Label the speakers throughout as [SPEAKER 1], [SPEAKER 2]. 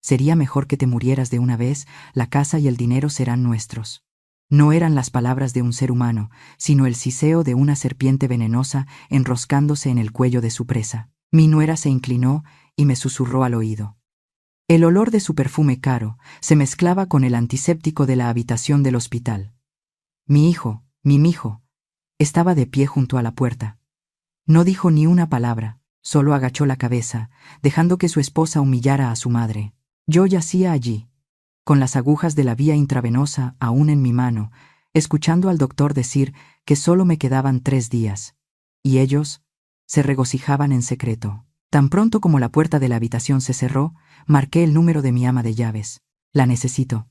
[SPEAKER 1] Sería mejor que te murieras de una vez, la casa y el dinero serán nuestros. No eran las palabras de un ser humano, sino el siseo de una serpiente venenosa enroscándose en el cuello de su presa. Mi nuera se inclinó y me susurró al oído. El olor de su perfume caro se mezclaba con el antiséptico de la habitación del hospital. Mi hijo, mi mijo, estaba de pie junto a la puerta. No dijo ni una palabra, solo agachó la cabeza, dejando que su esposa humillara a su madre. Yo yacía allí, con las agujas de la vía intravenosa aún en mi mano, escuchando al doctor decir que solo me quedaban 3 días. Y ellos se regocijaban en secreto. Tan pronto como la puerta de la habitación se cerró, marqué el número de mi ama de llaves. La necesito.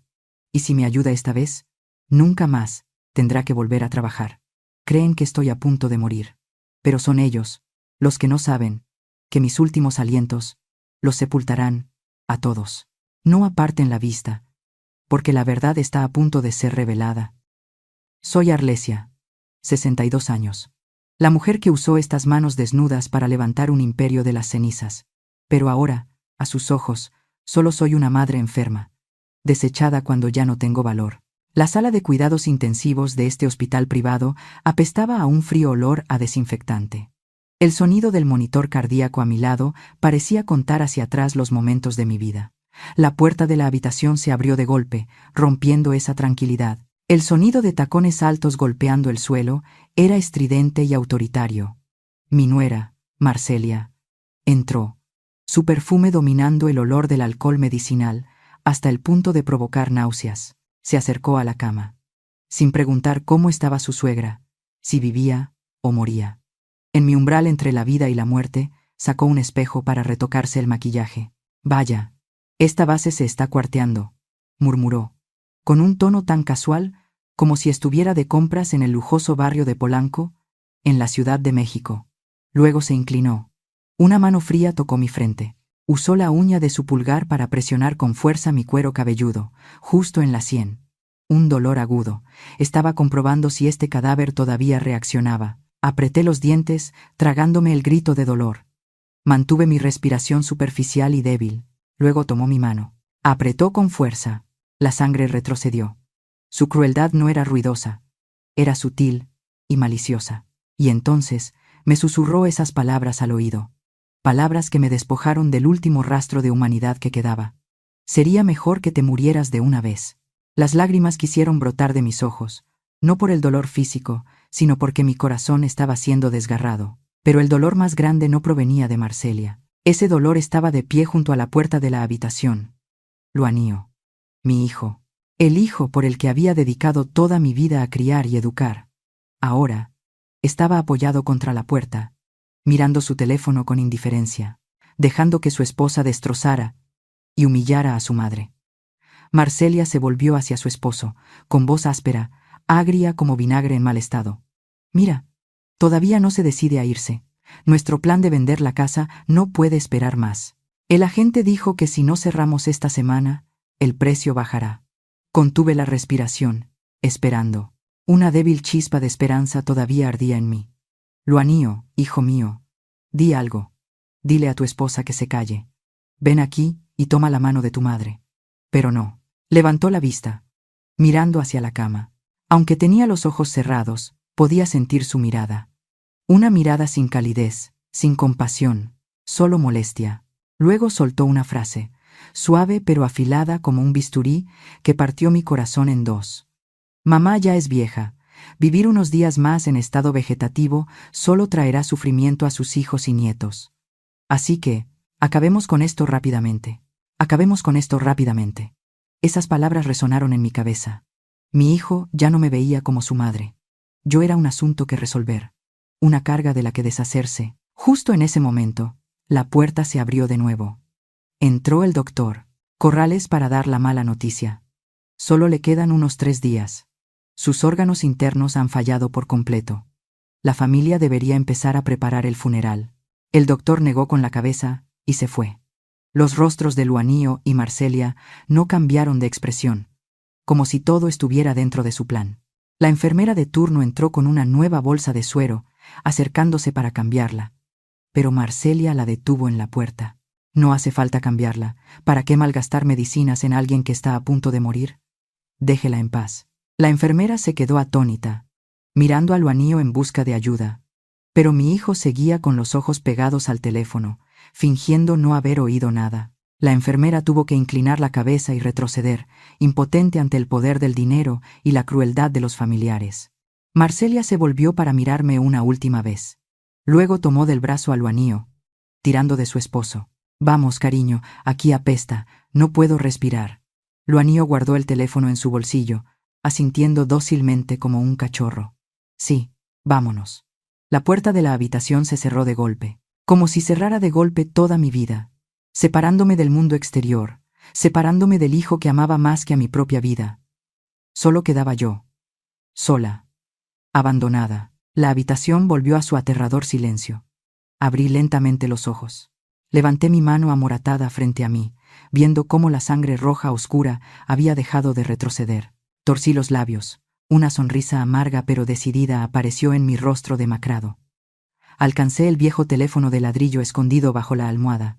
[SPEAKER 1] Y si me ayuda esta vez, nunca más tendrá que volver a trabajar. Creen que estoy a punto de morir. Pero son ellos, los que no saben, que mis últimos alientos los sepultarán a todos. No aparten la vista, porque la verdad está a punto de ser revelada. Soy Arlesia, 62 años. La mujer que usó estas manos desnudas para levantar un imperio de las cenizas. Pero ahora, a sus ojos, solo soy una madre enferma, desechada cuando ya no tengo valor. La sala de cuidados intensivos de este hospital privado apestaba a un frío olor a desinfectante. El sonido del monitor cardíaco a mi lado parecía contar hacia atrás los momentos de mi vida. La puerta de la habitación se abrió de golpe, rompiendo esa tranquilidad. El sonido de tacones altos golpeando el suelo era estridente y autoritario. Mi nuera, Marcelia, entró, su perfume dominando el olor del alcohol medicinal hasta el punto de provocar náuseas. Se acercó a la cama, sin preguntar cómo estaba su suegra, si vivía o moría. En mi umbral entre la vida y la muerte, sacó un espejo para retocarse el maquillaje. «Vaya, esta base se está cuarteando», murmuró, con un tono tan casual como si estuviera de compras en el lujoso barrio de Polanco, en la Ciudad de México. Luego se inclinó. Una mano fría tocó mi frente. Usó la uña de su pulgar para presionar con fuerza mi cuero cabelludo, justo en la sien. Un dolor agudo. Estaba comprobando si este cadáver todavía reaccionaba. Apreté los dientes, tragándome el grito de dolor. Mantuve mi respiración superficial y débil. Luego tomó mi mano. Apretó con fuerza. La sangre retrocedió. Su crueldad no era ruidosa. Era sutil y maliciosa. Y entonces me susurró esas palabras al oído. Palabras que me despojaron del último rastro de humanidad que quedaba. Sería mejor que te murieras de una vez. Las lágrimas quisieron brotar de mis ojos, no por el dolor físico, sino porque mi corazón estaba siendo desgarrado. Pero el dolor más grande no provenía de Marcelia. Ese dolor estaba de pie junto a la puerta de la habitación. Luanio, mi hijo, el hijo por el que había dedicado toda mi vida a criar y educar. Ahora, estaba apoyado contra la puerta, mirando su teléfono con indiferencia, dejando que su esposa destrozara y humillara a su madre. Marcelia se volvió hacia su esposo, con voz áspera, agria como vinagre en mal estado. «Mira, todavía no se decide a irse. Nuestro plan de vender la casa no puede esperar más. El agente dijo que si no cerramos esta semana, el precio bajará». Contuve la respiración, esperando. Una débil chispa de esperanza todavía ardía en mí. «Luanio, hijo mío, di algo. Dile a tu esposa que se calle. Ven aquí y toma la mano de tu madre». Pero no. Levantó la vista, mirando hacia la cama. Aunque tenía los ojos cerrados, podía sentir su mirada. Una mirada sin calidez, sin compasión, solo molestia. Luego soltó una frase, suave pero afilada como un bisturí, que partió mi corazón en dos. «Mamá ya es vieja. Vivir unos días más en estado vegetativo solo traerá sufrimiento a sus hijos y nietos. Así que, acabemos con esto rápidamente. Acabemos con esto rápidamente». Esas palabras resonaron en mi cabeza. Mi hijo ya no me veía como su madre. Yo era un asunto que resolver, una carga de la que deshacerse. Justo en ese momento, la puerta se abrió de nuevo. Entró el doctor Corrales para dar la mala noticia. Solo le quedan unos 3 días. Sus órganos internos han fallado por completo. La familia debería empezar a preparar el funeral. El doctor negó con la cabeza y se fue. Los rostros de Luanio y Marcelia no cambiaron de expresión, como si todo estuviera dentro de su plan. La enfermera de turno entró con una nueva bolsa de suero, acercándose para cambiarla. Pero Marcelia la detuvo en la puerta. No hace falta cambiarla. ¿Para qué malgastar medicinas en alguien que está a punto de morir? Déjela en paz. La enfermera se quedó atónita, mirando a Luanio en busca de ayuda. Pero mi hijo seguía con los ojos pegados al teléfono, fingiendo no haber oído nada. La enfermera tuvo que inclinar la cabeza y retroceder, impotente ante el poder del dinero y la crueldad de los familiares. Marcelia se volvió para mirarme una última vez. Luego tomó del brazo a Luanio, tirando de su esposo. «Vamos, cariño, aquí apesta, no puedo respirar». Luanio guardó el teléfono en su bolsillo, asintiendo dócilmente como un cachorro. «Sí, vámonos». La puerta de la habitación se cerró de golpe, como si cerrara de golpe toda mi vida, separándome del mundo exterior, separándome del hijo que amaba más que a mi propia vida. Solo quedaba yo, sola, abandonada. La habitación volvió a su aterrador silencio. Abrí lentamente los ojos. Levanté mi mano amoratada frente a mí, viendo cómo la sangre roja oscura había dejado de retroceder. Torcí los labios. Una sonrisa amarga pero decidida apareció en mi rostro demacrado. Alcancé el viejo teléfono de ladrillo escondido bajo la almohada.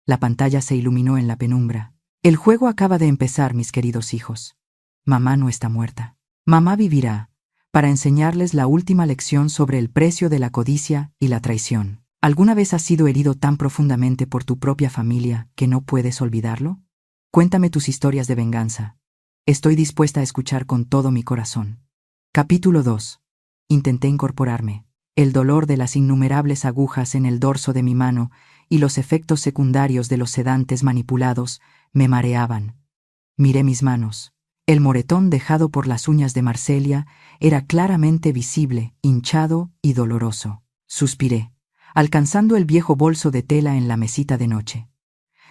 [SPEAKER 1] La pantalla se iluminó en la penumbra. El juego acaba de empezar, mis queridos hijos. Mamá no está muerta. Mamá vivirá, para enseñarles la última lección sobre el precio de la codicia y la traición. ¿Alguna vez has sido herido tan profundamente por tu propia familia que no puedes olvidarlo? Cuéntame tus historias de venganza. Estoy dispuesta a escuchar con todo mi corazón. Capítulo 2. Intenté incorporarme. El dolor de las innumerables agujas en el dorso de mi mano y los efectos secundarios de los sedantes manipulados me mareaban. Miré mis manos. El moretón dejado por las uñas de Marcelia era claramente visible, hinchado y doloroso. Suspiré, alcanzando el viejo bolso de tela en la mesita de noche.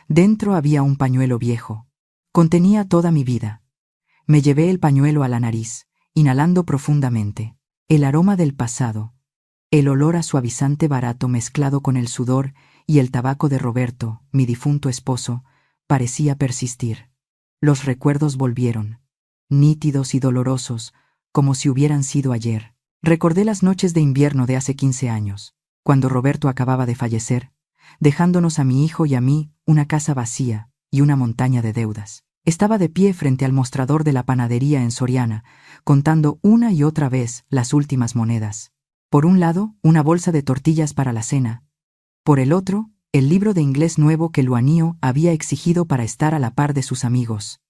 [SPEAKER 1] Dentro había un pañuelo viejo. Contenía toda mi vida. Me llevé el pañuelo a la nariz, inhalando profundamente. El aroma del pasado, el olor a suavizante barato mezclado con el sudor y el tabaco de Roberto, mi difunto esposo, parecía persistir. Los recuerdos volvieron, nítidos y dolorosos, como si hubieran sido ayer. Recordé las noches de invierno de hace 15 años, cuando Roberto acababa de fallecer, dejándonos a mi hijo y a mí una casa vacía y una montaña de deudas. Estaba de pie frente al mostrador de la panadería en Soriana, contando una y otra vez las últimas monedas. Por un lado, una bolsa de tortillas para la cena. Por el otro, el libro de inglés nuevo que Luanio había exigido para estar a la par de sus amigos.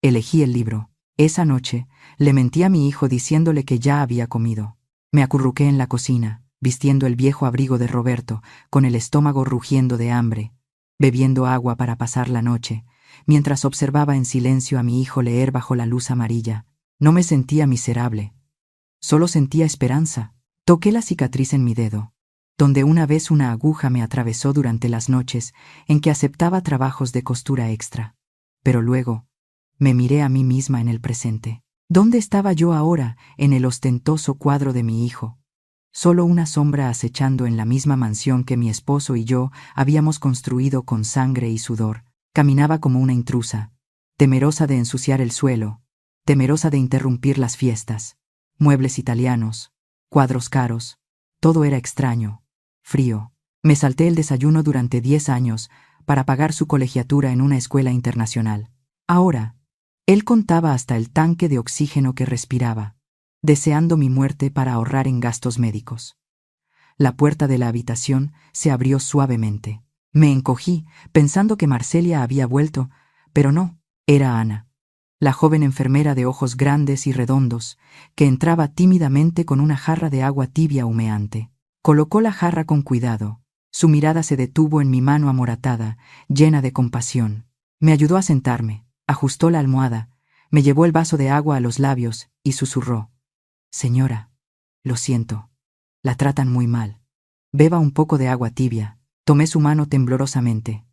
[SPEAKER 1] Elegí el libro. Esa noche, le mentí a mi hijo diciéndole que ya había comido. Me acurruqué en la cocina, vistiendo el viejo abrigo de Roberto, con el estómago rugiendo de hambre, bebiendo agua para pasar la noche, mientras observaba en silencio a mi hijo leer bajo la luz amarilla. No me sentía miserable. Solo sentía esperanza. Toqué la cicatriz en mi dedo, donde una vez una aguja me atravesó durante las noches en que aceptaba trabajos de costura extra. Pero luego, me miré a mí misma en el presente. ¿Dónde estaba yo ahora en el ostentoso cuadro de mi hijo? Solo una sombra acechando en la misma mansión que mi esposo y yo habíamos construido con sangre y sudor. Caminaba como una intrusa, temerosa de ensuciar el suelo, temerosa de interrumpir las fiestas. Muebles italianos, cuadros caros, todo era extraño, frío. Me salté el desayuno durante 10 años para pagar su colegiatura en una escuela internacional. Ahora, él contaba hasta el tanque de oxígeno que respiraba, deseando mi muerte para ahorrar en gastos médicos. La puerta de la habitación se abrió suavemente. Me encogí, pensando que Marcelia había vuelto, pero no, era Ana, la joven enfermera de ojos grandes y redondos, que entraba tímidamente con una jarra de agua tibia humeante. Colocó la jarra con cuidado. Su mirada se detuvo en mi mano amoratada, llena de compasión. Me ayudó a sentarme, ajustó la almohada, me llevó el vaso de agua a los labios y susurró: «Señora, lo siento, la tratan muy mal. Beba un poco de agua tibia». Tomé su mano temblorosamente,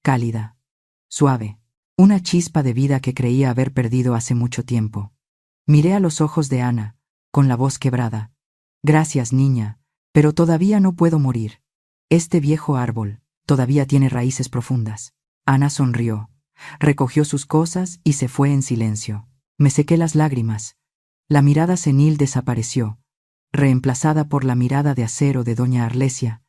[SPEAKER 1] cálida, suave, una chispa de vida que creía haber perdido hace mucho tiempo. Miré a los ojos de Ana, con la voz quebrada. «Gracias, niña, pero todavía no puedo morir. Este viejo árbol todavía tiene raíces profundas». Ana sonrió, recogió sus cosas y se fue en silencio. Me sequé las lágrimas. La mirada senil desapareció, reemplazada por la mirada de acero de doña Arlesia,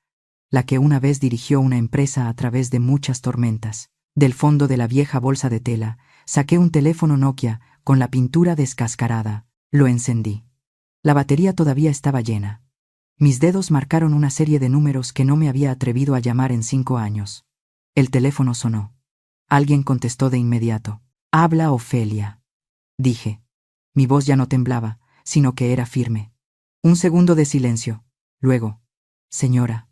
[SPEAKER 1] la que una vez dirigió una empresa a través de muchas tormentas. Del fondo de la vieja bolsa de tela, saqué un teléfono Nokia con la pintura descascarada. Lo encendí. La batería todavía estaba llena. Mis dedos marcaron una serie de números que no me había atrevido a llamar en 5 años. El teléfono sonó. Alguien contestó de inmediato. «Habla Ofelia», dije. Mi voz ya no temblaba, sino que era firme. Un segundo de silencio. Luego, «Señora,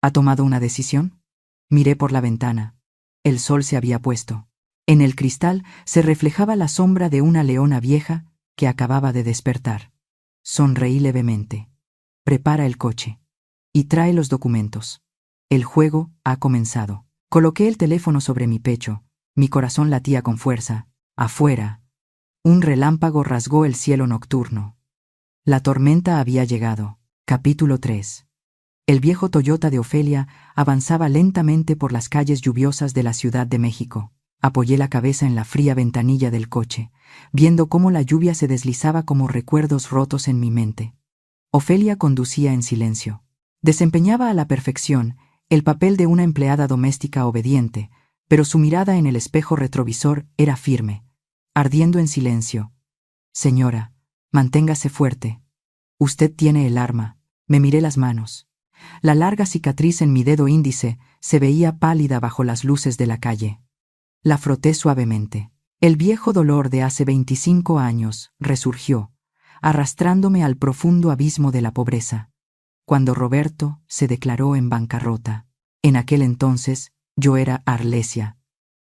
[SPEAKER 1] ¿ha tomado una decisión?» Miré por la ventana. El sol se había puesto. En el cristal se reflejaba la sombra de una leona vieja que acababa de despertar. Sonreí levemente. «Prepara el coche. Y trae los documentos. El juego ha comenzado». Coloqué el teléfono sobre mi pecho. Mi corazón latía con fuerza. Afuera, un relámpago rasgó el cielo nocturno. La tormenta había llegado. Capítulo 3. El viejo Toyota de Ofelia avanzaba lentamente por las calles lluviosas de la Ciudad de México. Apoyé la cabeza en la fría ventanilla del coche, viendo cómo la lluvia se deslizaba como recuerdos rotos en mi mente. Ofelia conducía en silencio. Desempeñaba a la perfección el papel de una empleada doméstica obediente, pero su mirada en el espejo retrovisor era firme, ardiendo en silencio. «Señora, manténgase fuerte. Usted tiene el arma». Me miré las manos. La larga cicatriz en mi dedo índice se veía pálida bajo las luces de la calle. La froté suavemente. El viejo dolor de hace 25 años resurgió, arrastrándome al profundo abismo de la pobreza. Cuando Roberto se declaró en bancarrota. En aquel entonces, yo era Arlesia,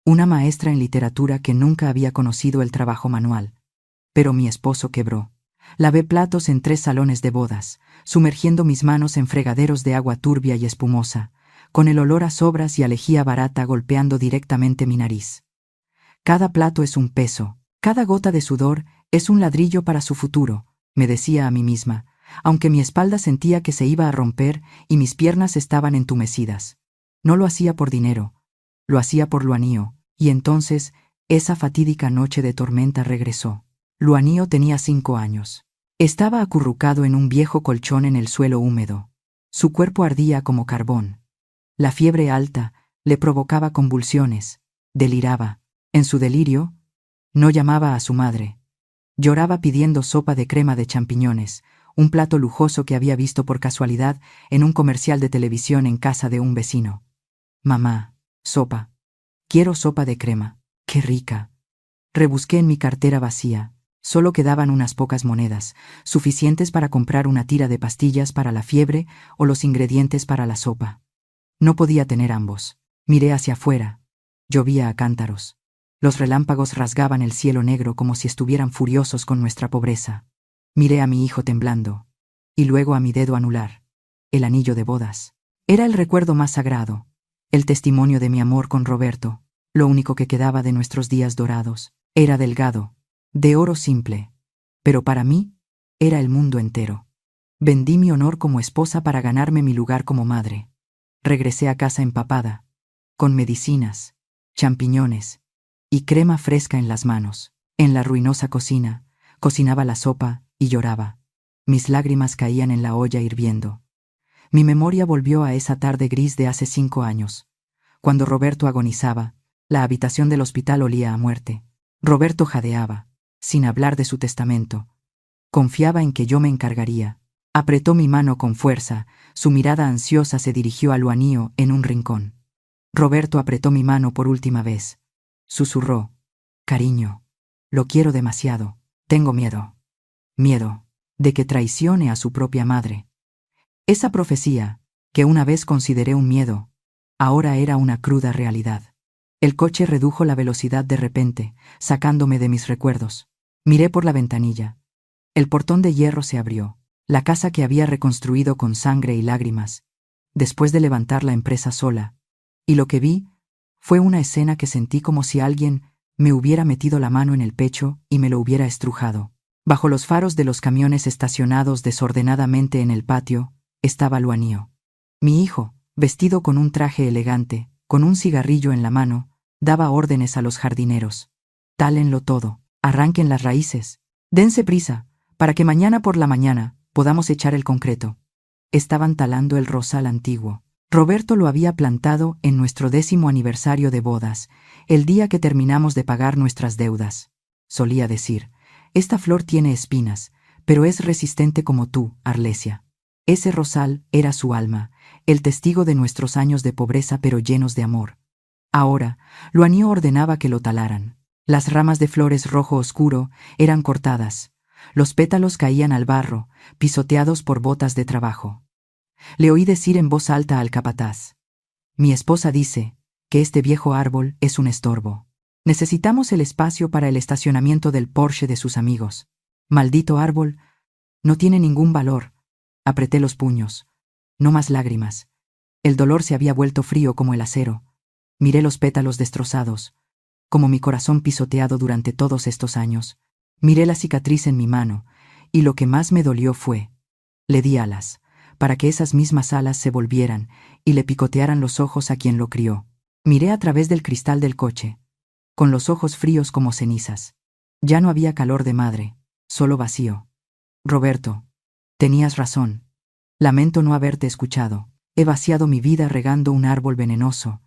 [SPEAKER 1] una maestra en literatura que nunca había conocido el trabajo manual. Pero mi esposo quebró. Lavé platos en 3 salones de bodas, sumergiendo mis manos en fregaderos de agua turbia y espumosa, con el olor a sobras y a lejía barata golpeando directamente mi nariz. Cada plato es un peso, cada gota de sudor es un ladrillo para su futuro, me decía a mí misma, aunque mi espalda sentía que se iba a romper y mis piernas estaban entumecidas. No lo hacía por dinero, lo hacía por Luanío, y entonces esa fatídica noche de tormenta regresó. Luanío tenía 5 años. Estaba acurrucado en un viejo colchón en el suelo húmedo. Su cuerpo ardía como carbón. La fiebre alta le provocaba convulsiones, deliraba. En su delirio, no llamaba a su madre. Lloraba pidiendo sopa de crema de champiñones, un plato lujoso que había visto por casualidad en un comercial de televisión en casa de un vecino. «Mamá, sopa. Quiero sopa de crema. ¡Qué rica!». Rebusqué en mi cartera vacía. Solo quedaban unas pocas monedas, suficientes para comprar una tira de pastillas para la fiebre o los ingredientes para la sopa. No podía tener ambos. Miré hacia afuera. Llovía a cántaros. Los relámpagos rasgaban el cielo negro como si estuvieran furiosos con nuestra pobreza. Miré a mi hijo temblando. Y luego a mi dedo anular. El anillo de bodas. Era el recuerdo más sagrado. El testimonio de mi amor con Roberto. Lo único que quedaba de nuestros días dorados. Era delgado, de oro simple. Pero para mí, era el mundo entero. Vendí mi honor como esposa para ganarme mi lugar como madre. Regresé a casa empapada, con medicinas, champiñones y crema fresca en las manos. En la ruinosa cocina, cocinaba la sopa y lloraba. Mis lágrimas caían en la olla hirviendo. Mi memoria volvió a esa tarde gris de hace 5 años. Cuando Roberto agonizaba, la habitación del hospital olía a muerte. Roberto jadeaba, sin hablar de su testamento. Confiaba en que yo me encargaría. Apretó mi mano con fuerza, su mirada ansiosa se dirigió a Luanío en un rincón. Roberto apretó mi mano por última vez. Susurró: «Cariño, lo quiero demasiado. Tengo miedo. Miedo de que traicione a su propia madre». Esa profecía, que una vez consideré un miedo, ahora era una cruda realidad. El coche redujo la velocidad de repente, sacándome de mis recuerdos. Miré por la ventanilla. El portón de hierro se abrió. La casa que había reconstruido con sangre y lágrimas, después de levantar la empresa sola. Y lo que vi fue una escena que sentí como si alguien me hubiera metido la mano en el pecho y me lo hubiera estrujado. Bajo los faros de los camiones estacionados desordenadamente en el patio, estaba Luanío. Mi hijo, vestido con un traje elegante, con un cigarrillo en la mano, daba órdenes a los jardineros. «Tálenlo todo, arranquen las raíces, dense prisa, para que mañana por la mañana podamos echar el concreto». Estaban talando el rosal antiguo. Roberto lo había plantado en nuestro 10º aniversario de bodas, el día que terminamos de pagar nuestras deudas. Solía decir: esta flor tiene espinas, pero es resistente como tú, Arlesia. Ese rosal era su alma, el testigo de nuestros años de pobreza pero llenos de amor. Ahora, Luanio ordenaba que lo talaran. Las ramas de flores rojo oscuro eran cortadas. Los pétalos caían al barro, pisoteados por botas de trabajo. Le oí decir en voz alta al capataz: mi esposa dice que este viejo árbol es un estorbo. Necesitamos el espacio para el estacionamiento del Porsche de sus amigos. Maldito árbol, no tiene ningún valor. Apreté los puños. No más lágrimas. El dolor se había vuelto frío como el acero. Miré los pétalos destrozados, como mi corazón pisoteado durante todos estos años. Miré la cicatriz en mi mano, y lo que más me dolió fue: le di alas, para que esas mismas alas se volvieran y le picotearan los ojos a quien lo crió. Miré a través del cristal del coche, con los ojos fríos como cenizas. Ya no había calor de madre, solo vacío. Roberto, tenías razón. Lamento no haberte escuchado. He vaciado mi vida regando un árbol venenoso,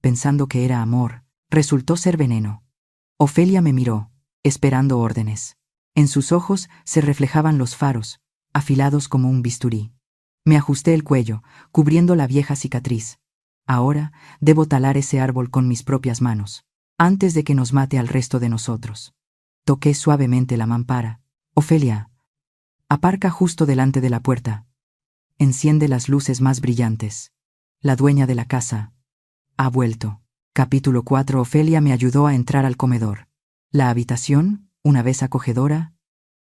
[SPEAKER 1] pensando que era amor. Resultó ser veneno. Ofelia me miró, esperando órdenes. En sus ojos se reflejaban los faros, afilados como un bisturí. Me ajusté el cuello, cubriendo la vieja cicatriz. Ahora debo talar ese árbol con mis propias manos, antes de que nos mate al resto de nosotros. Toqué suavemente la mampara. Ofelia, aparca justo delante de la puerta. Enciende las luces más brillantes. La dueña de la casa ha vuelto. Capítulo 4. Ofelia me ayudó a entrar al comedor. La habitación, una vez acogedora,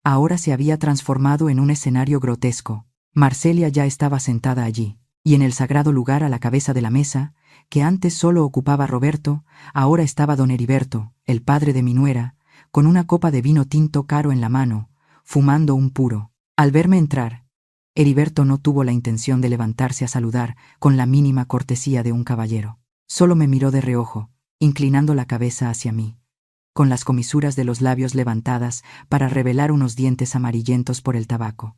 [SPEAKER 1] ahora se había transformado en un escenario grotesco. Marcelia ya estaba sentada allí, y en el sagrado lugar a la cabeza de la mesa, que antes solo ocupaba Roberto, ahora estaba don Heriberto, el padre de mi nuera, con una copa de vino tinto caro en la mano, fumando un puro. Al verme entrar, Heriberto no tuvo la intención de levantarse a saludar con la mínima cortesía de un caballero. Solo me miró de reojo, inclinando la cabeza hacia mí, con las comisuras de los labios levantadas para revelar unos dientes amarillentos por el tabaco.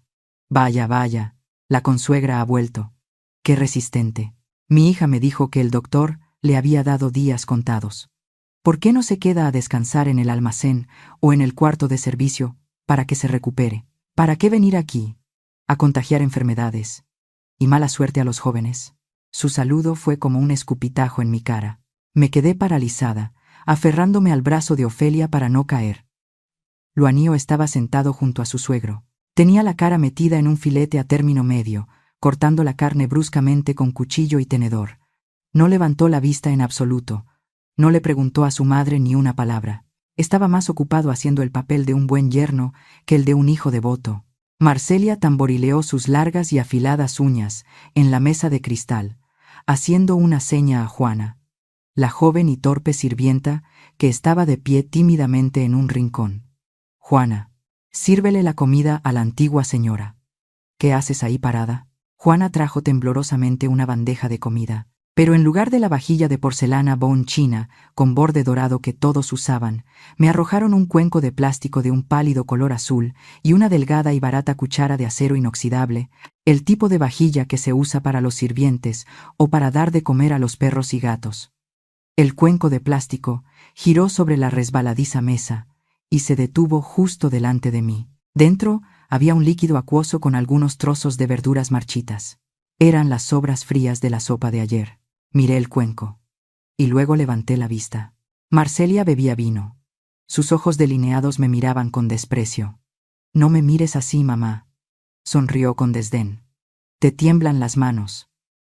[SPEAKER 1] Vaya, vaya, la consuegra ha vuelto. Qué resistente. Mi hija me dijo que el doctor le había dado días contados. ¿Por qué no se queda a descansar en el almacén o en el cuarto de servicio para que se recupere? ¿Para qué venir aquí? A contagiar enfermedades. Y mala suerte a los jóvenes. Su saludo fue como un escupitajo en mi cara. Me quedé paralizada, aferrándome al brazo de Ofelia para no caer. Luanio estaba sentado junto a su suegro. Tenía la cara metida en un filete a término medio, cortando la carne bruscamente con cuchillo y tenedor. No levantó la vista en absoluto. No le preguntó a su madre ni una palabra. Estaba más ocupado haciendo el papel de un buen yerno que el de un hijo devoto. Marcelia tamborileó sus largas y afiladas uñas en la mesa de cristal, haciendo una seña a Juana, la joven y torpe sirvienta que estaba de pie tímidamente en un rincón. Juana, sírvele la comida a la antigua señora. ¿Qué haces ahí parada? Juana trajo temblorosamente una bandeja de comida, pero en lugar de la vajilla de porcelana Bon China con borde dorado que todos usaban, me arrojaron un cuenco de plástico de un pálido color azul y una delgada y barata cuchara de acero inoxidable, el tipo de vajilla que se usa para los sirvientes o para dar de comer a los perros y gatos. El cuenco de plástico giró sobre la resbaladiza mesa y se detuvo justo delante de mí. Dentro había un líquido acuoso con algunos trozos de verduras marchitas. Eran las sobras frías de la sopa de ayer. Miré el cuenco, y luego levanté la vista. Marcelia bebía vino. Sus ojos delineados me miraban con desprecio. «No me mires así, mamá», sonrió con desdén. «Te tiemblan las manos.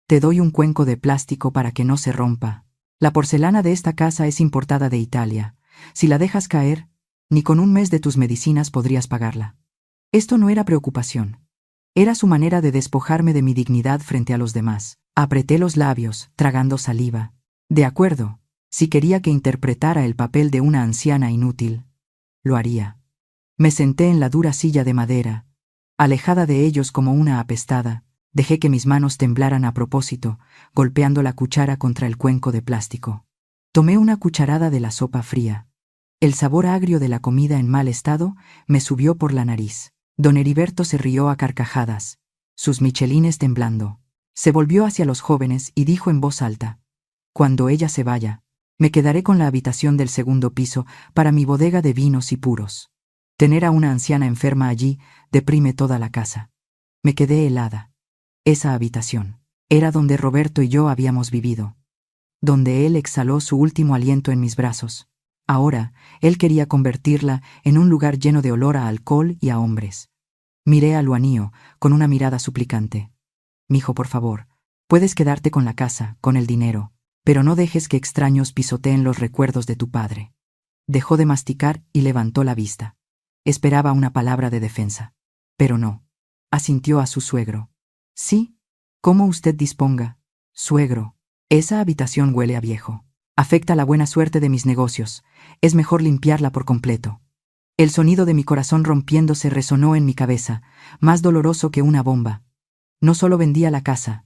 [SPEAKER 1] Te doy un cuenco de plástico para que no se rompa. La porcelana de esta casa es importada de Italia. Si la dejas caer, ni con un mes de tus medicinas podrías pagarla». Esto no era preocupación. Era su manera de despojarme de mi dignidad frente a los demás. Apreté los labios, tragando saliva. De acuerdo, si quería que interpretara el papel de una anciana inútil, lo haría. Me senté en la dura silla de madera, alejada de ellos como una apestada. Dejé que mis manos temblaran a propósito, golpeando la cuchara contra el cuenco de plástico. Tomé una cucharada de la sopa fría. El sabor agrio de la comida en mal estado me subió por la nariz. Don Heriberto se rió a carcajadas, sus michelines temblando. Se volvió hacia los jóvenes y dijo en voz alta: «Cuando ella se vaya, me quedaré con la habitación del segundo piso para mi bodega de vinos y puros. Tener a una anciana enferma allí deprime toda la casa». Me quedé helada. Esa habitación era donde Roberto y yo habíamos vivido, donde él exhaló su último aliento en mis brazos. Ahora, él quería convertirla en un lugar lleno de olor a alcohol y a hombres. Miré a Luanío con una mirada suplicante. «Mijo, por favor, puedes quedarte con la casa, con el dinero, pero no dejes que extraños pisoteen los recuerdos de tu padre». Dejó de masticar y levantó la vista. Esperaba una palabra de defensa. Pero no. Asintió a su suegro. «Sí, como usted disponga, suegro. Esa habitación huele a viejo. Afecta la buena suerte de mis negocios. Es mejor limpiarla por completo». El sonido de mi corazón rompiéndose resonó en mi cabeza, más doloroso que una bomba. No solo vendía la casa,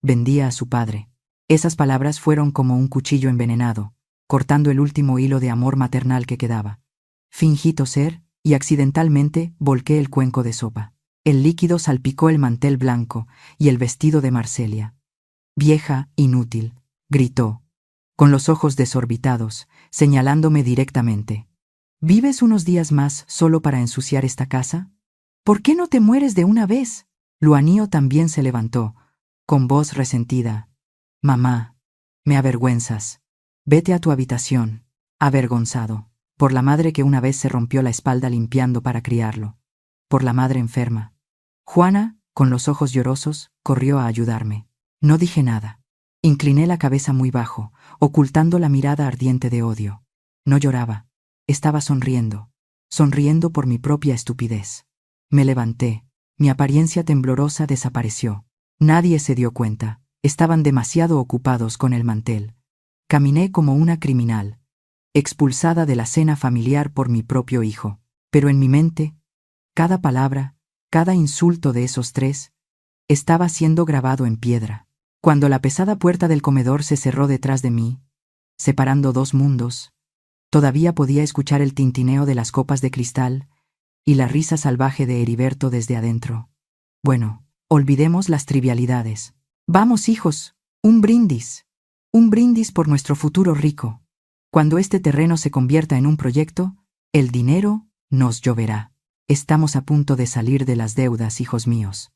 [SPEAKER 1] vendía a su padre. Esas palabras fueron como un cuchillo envenenado, cortando el último hilo de amor maternal que quedaba. Fingí toser y accidentalmente volqué el cuenco de sopa. El líquido salpicó el mantel blanco y el vestido de Marcelia. «Vieja, inútil», gritó, con los ojos desorbitados, señalándome directamente. «¿Vives unos días más solo para ensuciar esta casa? ¿Por qué no te mueres de una vez?» Luanío también se levantó, con voz resentida. «Mamá, me avergüenzas. Vete a tu habitación». Avergonzado, por la madre que una vez se rompió la espalda limpiando para criarlo, por la madre enferma. Juana, con los ojos llorosos, corrió a ayudarme. No dije nada. Incliné la cabeza muy bajo, ocultando la mirada ardiente de odio. No lloraba. Estaba sonriendo. Sonriendo por mi propia estupidez. Me levanté. Mi apariencia temblorosa desapareció. Nadie se dio cuenta. Estaban demasiado ocupados con el mantel. Caminé como una criminal, expulsada de la cena familiar por mi propio hijo. Pero en mi mente, cada palabra, cada insulto de esos tres, estaba siendo grabado en piedra. Cuando la pesada puerta del comedor se cerró detrás de mí, separando dos mundos, todavía podía escuchar el tintineo de las copas de cristal y la risa salvaje de Heriberto desde adentro. «Bueno, olvidemos las trivialidades. Vamos, hijos, un brindis. Un brindis por nuestro futuro rico. Cuando este terreno se convierta en un proyecto, el dinero nos lloverá. Estamos a punto de salir de las deudas, hijos míos.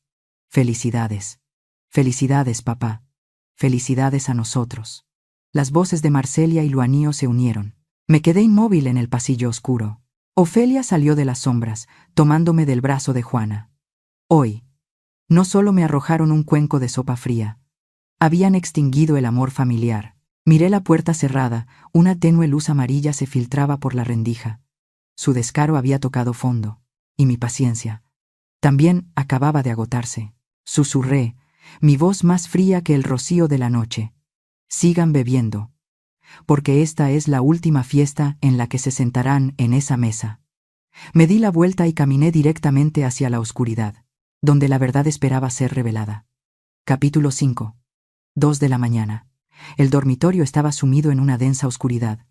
[SPEAKER 1] Felicidades. Felicidades, papá. Felicidades a nosotros». Las voces de Marcelia y Luanío se unieron. Me quedé inmóvil en el pasillo oscuro. Ofelia salió de las sombras, tomándome del brazo de Juana. Hoy, no solo me arrojaron un cuenco de sopa fría, habían extinguido el amor familiar. Miré la puerta cerrada, una tenue luz amarilla se filtraba por la rendija. Su descaro había tocado fondo, y mi paciencia también acababa de agotarse. Susurré, mi voz más fría que el rocío de la noche: «Sigan bebiendo, porque esta es la última fiesta en la que se sentarán en esa mesa». Me di la vuelta y caminé directamente hacia la oscuridad, donde la verdad esperaba ser revelada. Capítulo 5. 2 de la mañana. El dormitorio estaba sumido en una densa oscuridad,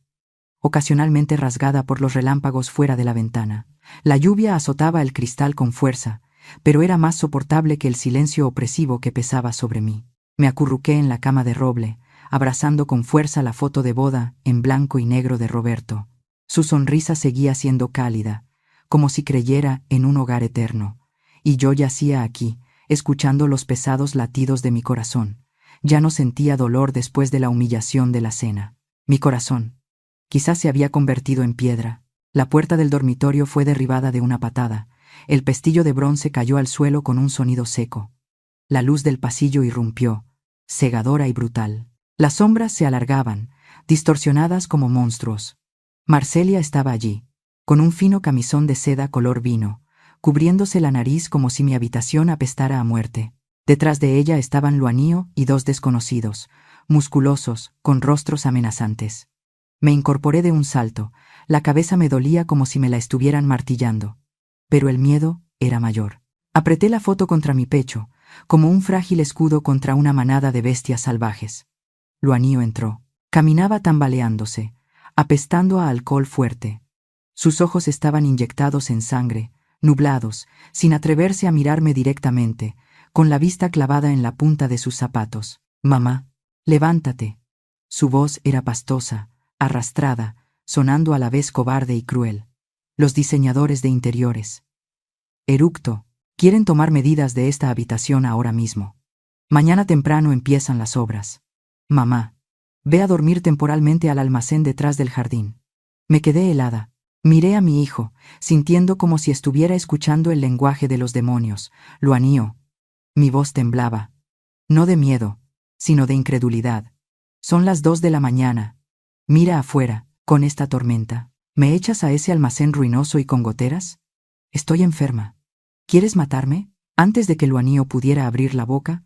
[SPEAKER 1] ocasionalmente rasgada por los relámpagos fuera de la ventana. La lluvia azotaba el cristal con fuerza, pero era más soportable que el silencio opresivo que pesaba sobre mí. Me acurruqué en la cama de roble, abrazando con fuerza la foto de boda en blanco y negro de Roberto. Su sonrisa seguía siendo cálida, como si creyera en un hogar eterno, y yo yacía aquí, escuchando los pesados latidos de mi corazón. Ya no sentía dolor después de la humillación de la cena. Mi corazón quizás se había convertido en piedra. La puerta del dormitorio fue derribada de una patada. El pestillo de bronce cayó al suelo con un sonido seco. La luz del pasillo irrumpió, cegadora y brutal. Las sombras se alargaban, distorsionadas como monstruos. Marcelia estaba allí, con un fino camisón de seda color vino, cubriéndose la nariz como si mi habitación apestara a muerte. Detrás de ella estaban Luanío y dos desconocidos, musculosos, con rostros amenazantes. Me incorporé de un salto, la cabeza me dolía como si me la estuvieran martillando. Pero el miedo era mayor. Apreté la foto contra mi pecho, como un frágil escudo contra una manada de bestias salvajes. Luanío entró. Caminaba tambaleándose, apestando a alcohol fuerte. Sus ojos estaban inyectados en sangre, nublados, sin atreverse a mirarme directamente, con la vista clavada en la punta de sus zapatos. «Mamá, levántate». Su voz era pastosa, arrastrada, sonando a la vez cobarde y cruel. Los diseñadores de interiores. Eructo, quieren tomar medidas de esta habitación ahora mismo. Mañana temprano empiezan las obras. Mamá, ve a dormir temporalmente al almacén detrás del jardín. Me quedé helada. Miré a mi hijo, sintiendo como si estuviera escuchando el lenguaje de los demonios. Luanío. Mi voz temblaba. No de miedo, sino de incredulidad. Son las 2 de la mañana. Mira afuera, con esta tormenta. ¿Me echas a ese almacén ruinoso y con goteras? Estoy enferma. ¿Quieres matarme? Antes de que Luanío pudiera abrir la boca,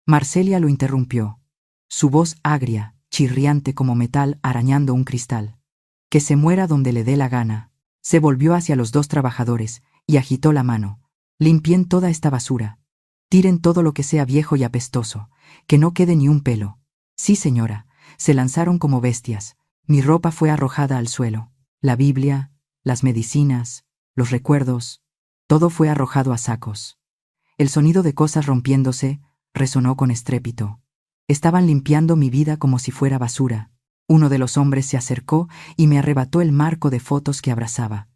[SPEAKER 1] Marcelia lo interrumpió. Su voz agria, chirriante como metal arañando un cristal. Que se muera donde le dé la gana. Se volvió hacia los 2 trabajadores y agitó la mano. Limpien toda esta basura. Tiren todo lo que sea viejo y apestoso, que no quede ni un pelo. Sí, señora. Se lanzaron como bestias. Mi ropa fue arrojada al suelo. La Biblia, las medicinas, los recuerdos, todo fue arrojado a sacos. El sonido de cosas rompiéndose resonó con estrépito. Estaban limpiando mi vida como si fuera basura. Uno de los hombres se acercó y me arrebató el marco de fotos que abrazaba.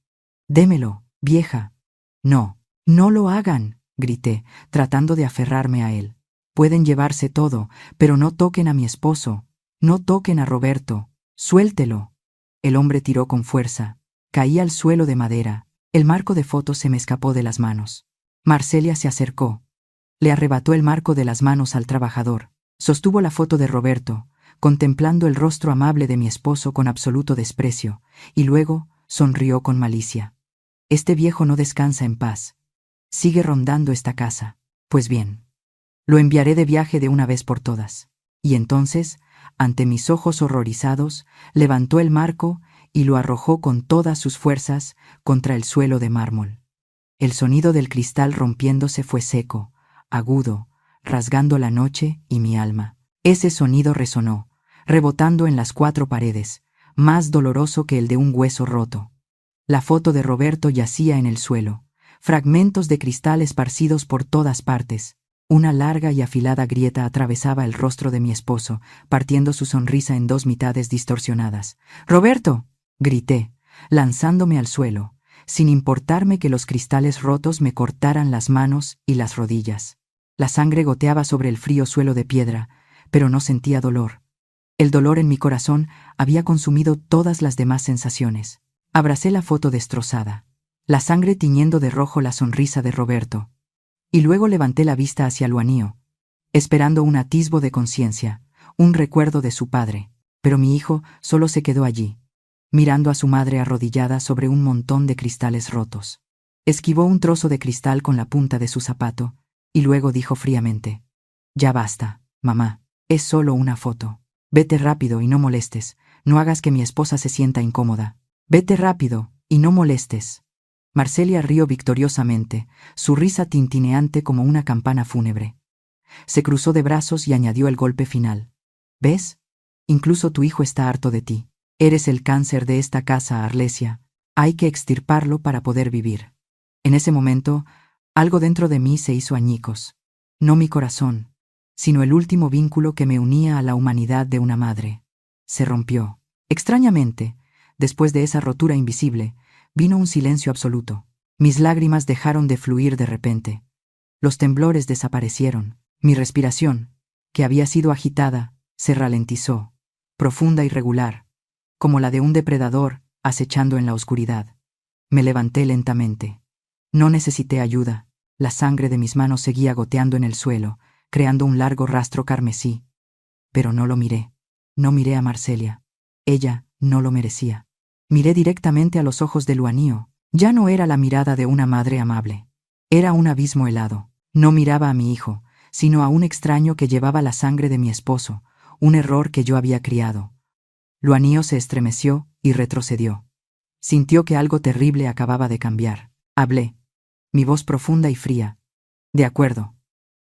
[SPEAKER 1] «Démelo, vieja». «No, no lo hagan», grité, tratando de aferrarme a él. «Pueden llevarse todo, pero no toquen a mi esposo. No toquen a Roberto. Suéltelo». El hombre tiró con fuerza. Caí al suelo de madera. El marco de fotos se me escapó de las manos. Marcelia se acercó. Le arrebató el marco de las manos al trabajador. Sostuvo la foto de Roberto, contemplando el rostro amable de mi esposo con absoluto desprecio, y luego sonrió con malicia. «Este viejo no descansa en paz. Sigue rondando esta casa. Pues bien, lo enviaré de viaje de una vez por todas». Y entonces, ante mis ojos horrorizados, levantó el marco y lo arrojó con todas sus fuerzas contra el suelo de mármol. El sonido del cristal rompiéndose fue seco, agudo, rasgando la noche y mi alma. Ese sonido resonó, rebotando en las 4 paredes, más doloroso que el de un hueso roto. La foto de Roberto yacía en el suelo, fragmentos de cristal esparcidos por todas partes. Una larga y afilada grieta atravesaba el rostro de mi esposo, partiendo su sonrisa en 2 mitades distorsionadas. «¡Roberto!», grité, lanzándome al suelo, sin importarme que los cristales rotos me cortaran las manos y las rodillas. La sangre goteaba sobre el frío suelo de piedra, pero no sentía dolor. El dolor en mi corazón había consumido todas las demás sensaciones. Abracé la foto destrozada, la sangre tiñendo de rojo la sonrisa de Roberto, y luego levanté la vista hacia Luanío, esperando un atisbo de conciencia, un recuerdo de su padre, pero mi hijo solo se quedó allí, mirando a su madre arrodillada sobre un montón de cristales rotos. Esquivó un trozo de cristal con la punta de su zapato, y luego dijo fríamente: «Ya basta, mamá, es solo una foto. Vete rápido y no molestes, no hagas que mi esposa se sienta incómoda. Vete rápido y no molestes». Marcelia rió victoriosamente, su risa tintineante como una campana fúnebre. Se cruzó de brazos y añadió el golpe final. «¿Ves? Incluso tu hijo está harto de ti. Eres el cáncer de esta casa, Arlesia. Hay que extirparlo para poder vivir». En ese momento, algo dentro de mí se hizo añicos. No mi corazón, sino el último vínculo que me unía a la humanidad de una madre. Se rompió. Extrañamente, después de esa rotura invisible, vino un silencio absoluto. Mis lágrimas dejaron de fluir de repente. Los temblores desaparecieron. Mi respiración, que había sido agitada, se ralentizó, profunda y regular, como la de un depredador acechando en la oscuridad. Me levanté lentamente. No necesité ayuda. La sangre de mis manos seguía goteando en el suelo, creando un largo rastro carmesí. Pero no lo miré. No miré a Marcelia. Ella no lo merecía. Miré directamente a los ojos de Luanío. Ya no era la mirada de una madre amable. Era un abismo helado. No miraba a mi hijo, sino a un extraño que llevaba la sangre de mi esposo, un error que yo había criado. Luanío se estremeció y retrocedió. Sintió que algo terrible acababa de cambiar. Hablé, mi voz profunda y fría. «De acuerdo.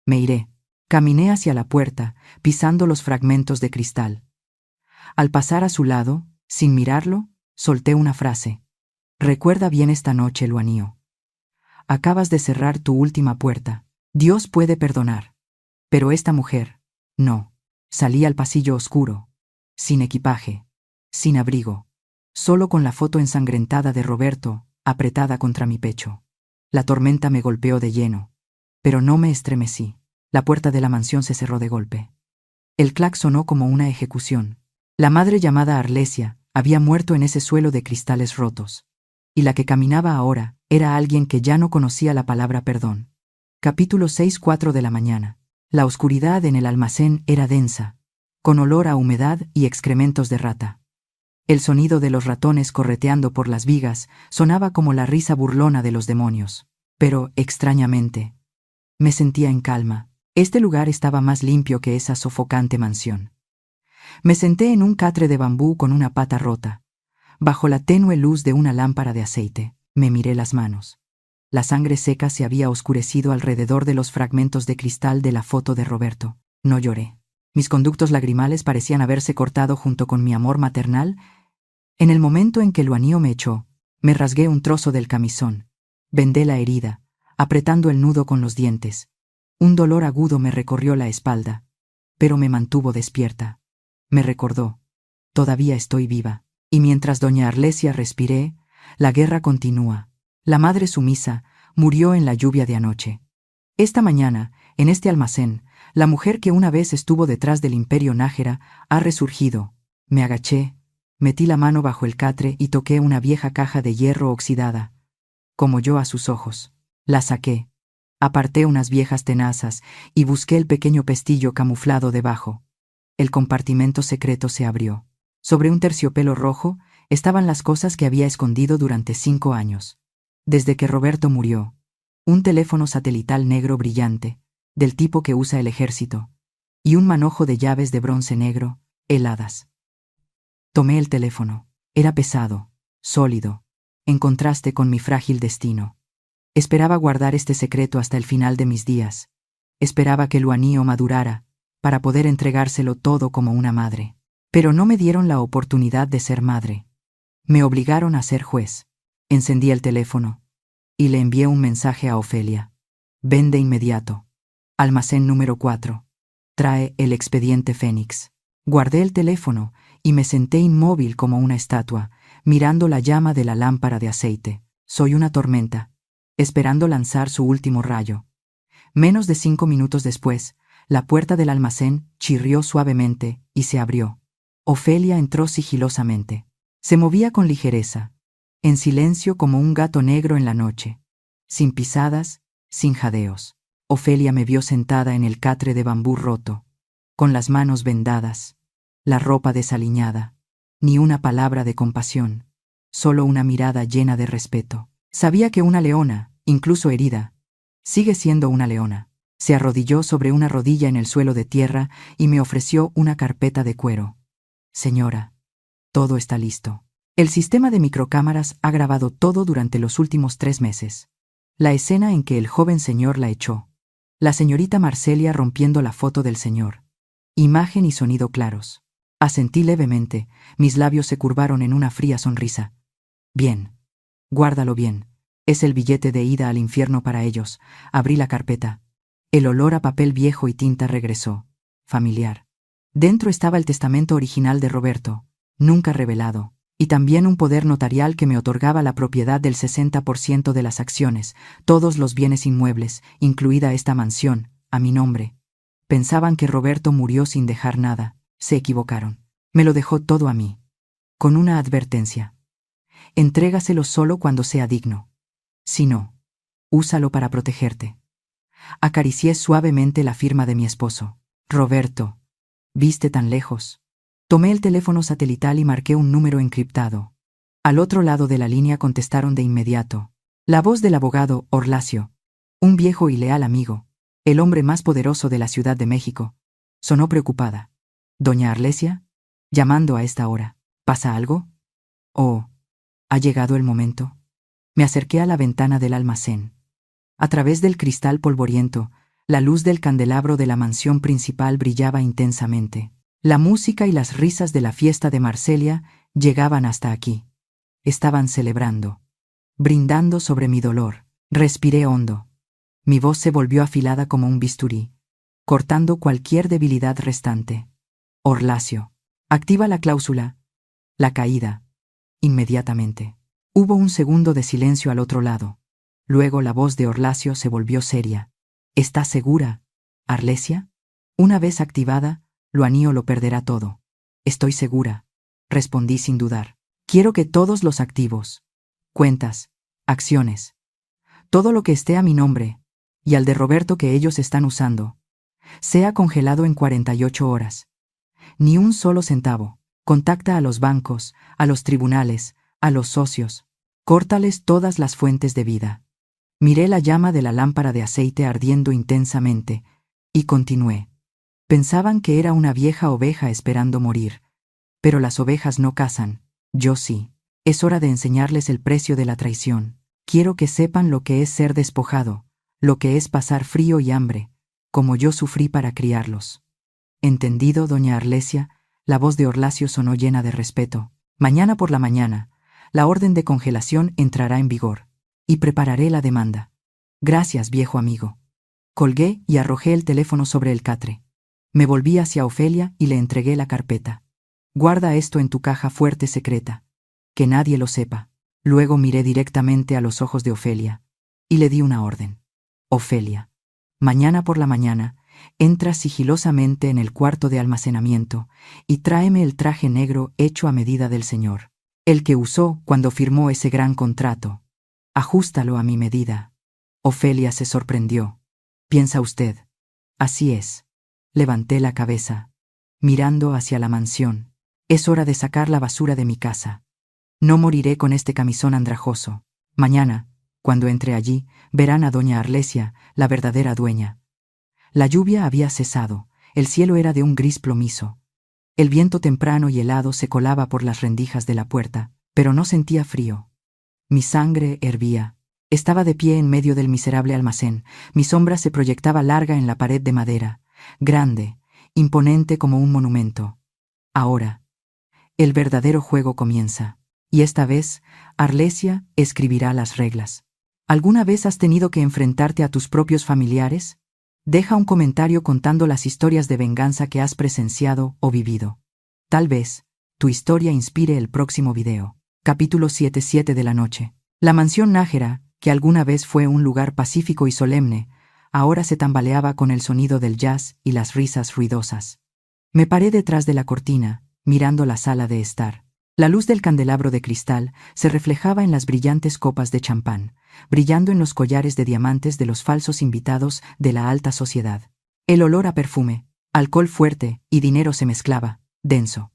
[SPEAKER 1] Me iré». Caminé hacia la puerta, pisando los fragmentos de cristal. Al pasar a su lado, sin mirarlo, solté una frase. «Recuerda bien esta noche, Luanío. Acabas de cerrar tu última puerta. Dios puede perdonar. Pero esta mujer, no. Salí al pasillo oscuro, sin equipaje, sin abrigo, solo con la foto ensangrentada de Roberto, apretada contra mi pecho. La tormenta me golpeó de lleno, pero no me estremecí. La puerta de la mansión se cerró de golpe. El clac sonó como una ejecución. La madre llamada Arlesia había muerto en ese suelo de cristales rotos. Y la que caminaba ahora era alguien que ya no conocía la palabra perdón. Capítulo 6:4 de la mañana. La oscuridad en el almacén era densa, con olor a humedad y excrementos de rata. El sonido de los ratones correteando por las vigas sonaba como la risa burlona de los demonios. Pero, extrañamente, me sentía en calma. Este lugar estaba más limpio que esa sofocante mansión. Me senté en un catre de bambú con una pata rota. Bajo la tenue luz de una lámpara de aceite, me miré las manos. La sangre seca se había oscurecido alrededor de los fragmentos de cristal de la foto de Roberto. No lloré. Mis conductos lagrimales parecían haberse cortado junto con mi amor maternal. En el momento en que Luanio me echó, me rasgué un trozo del camisón. Vendé la herida, apretando el nudo con los dientes. Un dolor agudo me recorrió la espalda, pero me mantuvo despierta. Me recordó: todavía estoy viva. Y mientras doña Arlesia respiré, la guerra continúa. La madre sumisa murió en la lluvia de anoche. Esta mañana, en este almacén, la mujer que una vez estuvo detrás del imperio Nájera ha resurgido. Me agaché, metí la mano bajo el catre y toqué una vieja caja de hierro oxidada. Como yo a sus ojos. La saqué. Aparté unas viejas tenazas y busqué el pequeño pestillo camuflado debajo. El compartimento secreto se abrió. Sobre un terciopelo rojo estaban las cosas que había escondido durante 5 años. Desde que Roberto murió. Un teléfono satelital negro brillante, del tipo que usa el ejército, y un manojo de llaves de bronce negro, heladas. Tomé el teléfono. Era pesado, sólido, en contraste con mi frágil destino. Esperaba guardar este secreto hasta el final de mis días. Esperaba que Luanio madurara, para poder entregárselo todo como una madre. Pero no me dieron la oportunidad de ser madre. Me obligaron a ser juez. Encendí el teléfono y le envié un mensaje a Ofelia. Ven de inmediato. Almacén número 4. Trae el expediente Fénix. Guardé el teléfono y me senté inmóvil como una estatua, mirando la llama de la lámpara de aceite. Soy una tormenta, esperando lanzar su último rayo. Menos de 5 minutos después, la puerta del almacén chirrió suavemente y se abrió. Ofelia entró sigilosamente. Se movía con ligereza, en silencio como un gato negro en la noche, sin pisadas, sin jadeos. Ofelia me vio sentada en el catre de bambú roto, con las manos vendadas, la ropa desaliñada. Ni una palabra de compasión, solo una mirada llena de respeto. Sabía que una leona, incluso herida, sigue siendo una leona. Se arrodilló sobre una rodilla en el suelo de tierra y me ofreció una carpeta de cuero. Señora, todo está listo. El sistema de microcámaras ha grabado todo durante los últimos 3 meses. La escena en que el joven señor la echó. La señorita Marcelia rompiendo la foto del señor. Imagen y sonido claros. Asentí levemente, mis labios se curvaron en una fría sonrisa. Bien. Guárdalo bien. Es el billete de ida al infierno para ellos. Abrí la carpeta. El olor a papel viejo y tinta regresó. Familiar. Dentro estaba el testamento original de Roberto, nunca revelado, y también un poder notarial que me otorgaba la propiedad del 60% de las acciones, todos los bienes inmuebles, incluida esta mansión, a mi nombre. Pensaban que Roberto murió sin dejar nada. Se equivocaron. Me lo dejó todo a mí. Con una advertencia. Entrégaselo solo cuando sea digno. Si no, úsalo para protegerte. Acaricié suavemente la firma de mi esposo. Roberto, ¿viste tan lejos? Tomé el teléfono satelital y marqué un número encriptado. Al otro lado de la línea contestaron de inmediato. La voz del abogado Orlacio, un viejo y leal amigo, el hombre más poderoso de la Ciudad de México. Sonó preocupada. ¿Doña Arlesia? Llamando a esta hora. ¿Pasa algo? Oh, ¿ha llegado el momento? Me acerqué a la ventana del almacén. A través del cristal polvoriento, la luz del candelabro de la mansión principal brillaba intensamente. La música y las risas de la fiesta de Marcelia llegaban hasta aquí. Estaban celebrando, brindando sobre mi dolor. Respiré hondo. Mi voz se volvió afilada como un bisturí, cortando cualquier debilidad restante. Orlasio. Activa la cláusula. La caída. Inmediatamente. Hubo un segundo de silencio al otro lado. Luego la voz de Orlasio se volvió seria. ¿Estás segura, Arlesia? Una vez activada, Luanio lo perderá todo. Estoy segura, respondí sin dudar. Quiero que todos los activos, cuentas, acciones, todo lo que esté a mi nombre, y al de Roberto que ellos están usando, sea congelado en 48 horas. Ni un solo centavo. Contacta a los bancos, a los tribunales, a los socios. Córtales todas las fuentes de vida. Miré la llama de la lámpara de aceite ardiendo intensamente, y continué. Pensaban que era una vieja oveja esperando morir. Pero las ovejas no cazan, yo sí. Es hora de enseñarles el precio de la traición. Quiero que sepan lo que es ser despojado, lo que es pasar frío y hambre, como yo sufrí para criarlos. ¿Entendido, doña Arlesia? La voz de Orlasio sonó llena de respeto. Mañana por la mañana, la orden de congelación entrará en vigor, y prepararé la demanda. Gracias, viejo amigo. Colgué y arrojé el teléfono sobre el catre. Me volví hacia Ofelia y le entregué la carpeta. Guarda esto en tu caja fuerte secreta. Que nadie lo sepa. Luego miré directamente a los ojos de Ofelia, y le di una orden. Ofelia, mañana por la mañana, entra sigilosamente en el cuarto de almacenamiento y tráeme el traje negro hecho a medida del señor, el que usó cuando firmó ese gran contrato. Ajústalo a mi medida. Ofelia se sorprendió. ¿Piensa usted? Así es. Levanté la cabeza, mirando hacia la mansión. Es hora de sacar la basura de mi casa. No moriré con este camisón andrajoso. Mañana, cuando entre allí, verán a doña Arlesia, la verdadera dueña. La lluvia había cesado, el cielo era de un gris plomizo. El viento temprano y helado se colaba por las rendijas de la puerta, pero no sentía frío. Mi sangre hervía. Estaba de pie en medio del miserable almacén. Mi sombra se proyectaba larga en la pared de madera, grande, imponente como un monumento. Ahora, el verdadero juego comienza. Y esta vez, Arlesia escribirá las reglas. ¿Alguna vez has tenido que enfrentarte a tus propios familiares? Deja un comentario contando las historias de venganza que has presenciado o vivido. Tal vez, tu historia inspire el próximo video. Capítulo 7:7 de la noche. La mansión Nájera, que alguna vez fue un lugar pacífico y solemne, ahora se tambaleaba con el sonido del jazz y las risas ruidosas. Me paré detrás de la cortina, mirando la sala de estar. La luz del candelabro de cristal se reflejaba en las brillantes copas de champán, brillando en los collares de diamantes de los falsos invitados de la alta sociedad. El olor a perfume, alcohol fuerte y dinero se mezclaba, denso.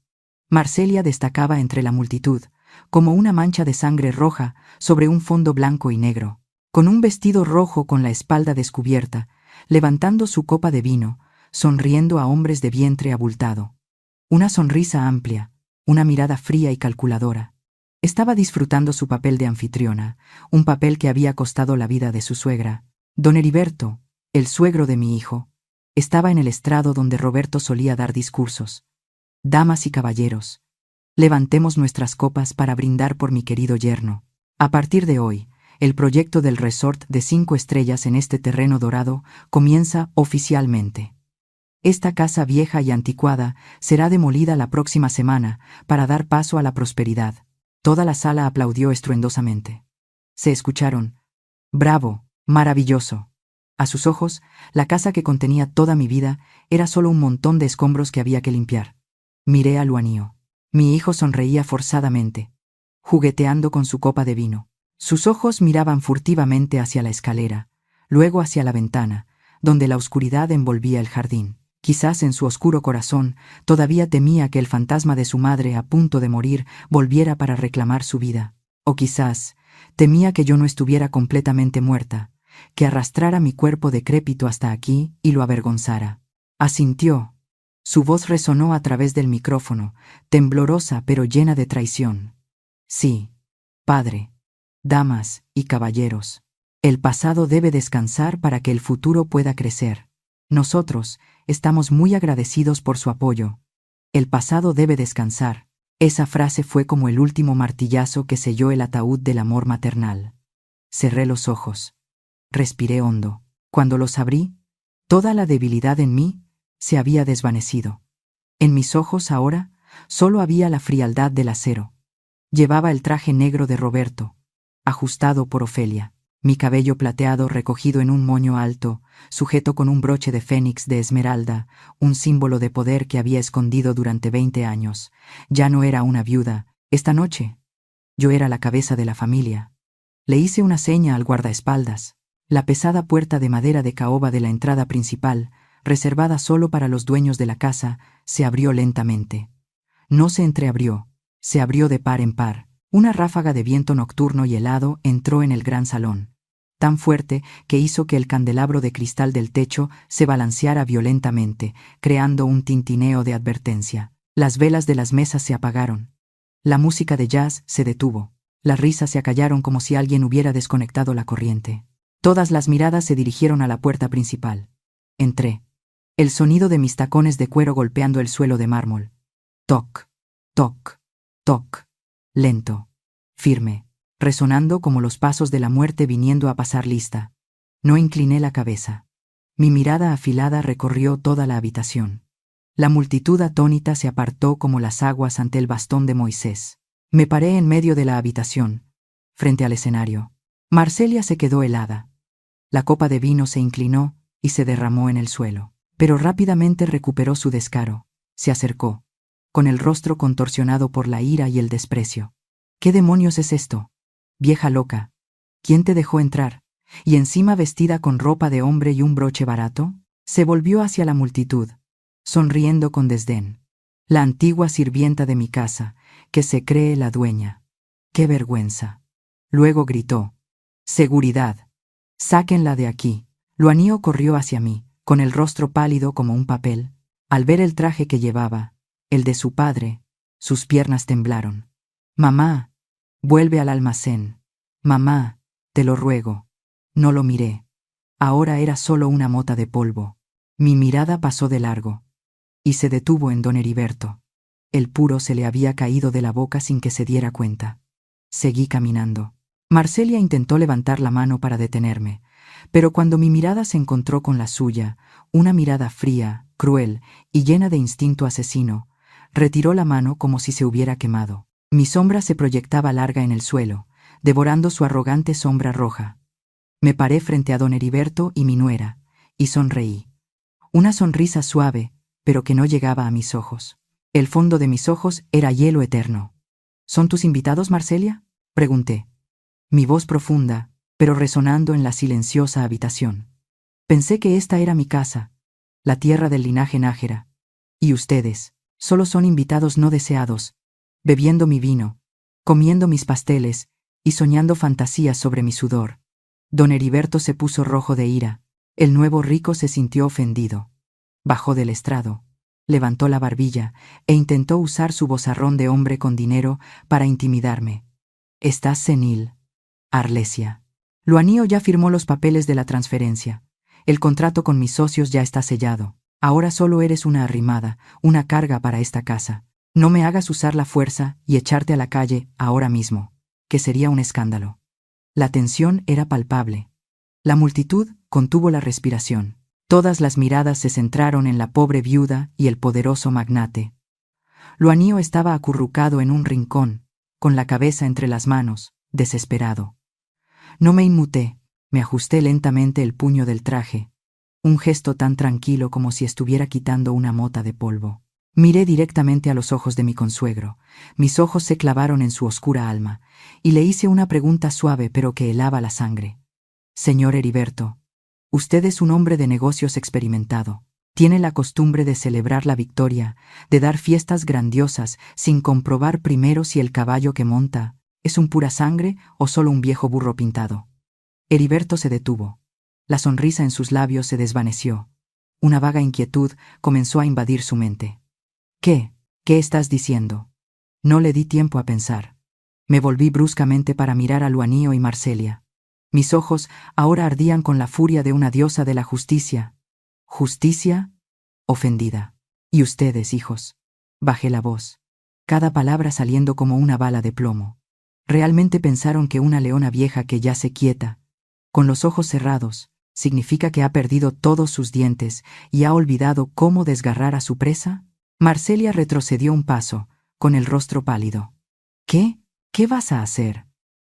[SPEAKER 1] Marcelia destacaba entre la multitud, como una mancha de sangre roja sobre un fondo blanco y negro. Con un vestido rojo con la espalda descubierta, levantando su copa de vino, sonriendo a hombres de vientre abultado. Una sonrisa amplia, una mirada fría y calculadora. Estaba disfrutando su papel de anfitriona, un papel que había costado la vida de su suegra. Don Heriberto, el suegro de mi hijo, estaba en el estrado donde Roberto solía dar discursos. Damas y caballeros, levantemos nuestras copas para brindar por mi querido yerno. A partir de hoy, el proyecto del resort de 5 estrellas en este terreno dorado comienza oficialmente. Esta casa vieja y anticuada será demolida la próxima semana para dar paso a la prosperidad. Toda la sala aplaudió estruendosamente. Se escucharon: «Bravo, maravilloso». A sus ojos, la casa que contenía toda mi vida era solo un montón de escombros que había que limpiar. Miré a Luanio. Mi hijo sonreía forzadamente, jugueteando con su copa de vino. Sus ojos miraban furtivamente hacia la escalera, luego hacia la ventana, donde la oscuridad envolvía el jardín. Quizás en su oscuro corazón todavía temía que el fantasma de su madre a punto de morir volviera para reclamar su vida. O quizás temía que yo no estuviera completamente muerta, que arrastrara mi cuerpo decrépito hasta aquí y lo avergonzara. Asintió. Su voz resonó a través del micrófono, temblorosa pero llena de traición. Sí, padre, damas y caballeros, el pasado debe descansar para que el futuro pueda crecer. Nosotros estamos muy agradecidos por su apoyo. El pasado debe descansar. Esa frase fue como el último martillazo que selló el ataúd del amor maternal. Cerré los ojos. Respiré hondo. Cuando los abrí, toda la debilidad en mí se había desvanecido. En mis ojos ahora solo había la frialdad del acero. Llevaba el traje negro de Roberto, ajustado por Ofelia, mi cabello plateado recogido en un moño alto, sujeto con un broche de fénix de esmeralda, un símbolo de poder que había escondido durante 20 años. Ya no era una viuda. Esta noche, yo era la cabeza de la familia. Le hice una seña al guardaespaldas. La pesada puerta de madera de caoba de la entrada principal, reservada solo para los dueños de la casa, se abrió lentamente. No se entreabrió, se abrió de par en par. Una ráfaga de viento nocturno y helado entró en el gran salón, tan fuerte que hizo que el candelabro de cristal del techo se balanceara violentamente, creando un tintineo de advertencia. Las velas de las mesas se apagaron. La música de jazz se detuvo. Las risas se acallaron como si alguien hubiera desconectado la corriente. Todas las miradas se dirigieron a la puerta principal. Entré. El sonido de mis tacones de cuero golpeando el suelo de mármol. Toc, toc, toc. Lento, firme, resonando como los pasos de la muerte viniendo a pasar lista. No incliné la cabeza. Mi mirada afilada recorrió toda la habitación. La multitud atónita se apartó como las aguas ante el bastón de Moisés. Me paré en medio de la habitación, frente al escenario. Marcelia se quedó helada. La copa de vino se inclinó y se derramó en el suelo. Pero rápidamente recuperó su descaro. Se acercó, con el rostro contorsionado por la ira y el desprecio. ¿Qué demonios es esto? Vieja loca. ¿Quién te dejó entrar? Y encima vestida con ropa de hombre y un broche barato. Se volvió hacia la multitud, sonriendo con desdén. La antigua sirvienta de mi casa, que se cree la dueña. ¡Qué vergüenza! Luego gritó: ¡Seguridad! ¡Sáquenla de aquí! Luanio corrió hacia mí, con el rostro pálido como un papel. Al ver el traje que llevaba, el de su padre, sus piernas temblaron. «Mamá, vuelve al almacén. Mamá, te lo ruego». No lo miré. Ahora era solo una mota de polvo. Mi mirada pasó de largo y se detuvo en don Heriberto. El puro se le había caído de la boca sin que se diera cuenta. Seguí caminando. Marcelia intentó levantar la mano para detenerme, pero cuando mi mirada se encontró con la suya, una mirada fría, cruel y llena de instinto asesino, retiró la mano como si se hubiera quemado. Mi sombra se proyectaba larga en el suelo, devorando su arrogante sombra roja. Me paré frente a don Heriberto y mi nuera, y sonreí. Una sonrisa suave, pero que no llegaba a mis ojos. El fondo de mis ojos era hielo eterno. ¿Son tus invitados, Marcelia?, pregunté. Mi voz profunda, pero resonando en la silenciosa habitación. Pensé que esta era mi casa, la tierra del linaje Nájera. Y ustedes, solo son invitados no deseados, bebiendo mi vino, comiendo mis pasteles y soñando fantasías sobre mi sudor. Don Heriberto se puso rojo de ira. El nuevo rico se sintió ofendido. Bajó del estrado, levantó la barbilla e intentó usar su vozarrón de hombre con dinero para intimidarme. «Estás senil, Arlesia. Luanio ya firmó los papeles de la transferencia. El contrato con mis socios ya está sellado. Ahora solo eres una arrimada, una carga para esta casa. No me hagas usar la fuerza y echarte a la calle ahora mismo, que sería un escándalo». La tensión era palpable. La multitud contuvo la respiración. Todas las miradas se centraron en la pobre viuda y el poderoso magnate. Luanio estaba acurrucado en un rincón, con la cabeza entre las manos, desesperado. No me inmuté, me ajusté lentamente el puño del traje, un gesto tan tranquilo como si estuviera quitando una mota de polvo. Miré directamente a los ojos de mi consuegro. Mis ojos se clavaron en su oscura alma, y le hice una pregunta suave pero que helaba la sangre. «Señor Heriberto, usted es un hombre de negocios experimentado. Tiene la costumbre de celebrar la victoria, de dar fiestas grandiosas sin comprobar primero si el caballo que monta es un pura sangre o solo un viejo burro pintado». Heriberto se detuvo. La sonrisa en sus labios se desvaneció. Una vaga inquietud comenzó a invadir su mente. «¿Qué? ¿Qué estás diciendo?». No le di tiempo a pensar. Me volví bruscamente para mirar a Luanio y Marcelia. Mis ojos ahora ardían con la furia de una diosa de la justicia. «¿Justicia?», ofendida. «¿Y ustedes, hijos?». Bajé la voz, cada palabra saliendo como una bala de plomo. ¿Realmente pensaron que una leona vieja que yace quieta, con los ojos cerrados, ¿Significa que ha perdido todos sus dientes y ha olvidado cómo desgarrar a su presa? Marcelia retrocedió un paso, con el rostro pálido. ¿Qué? ¿Qué vas a hacer?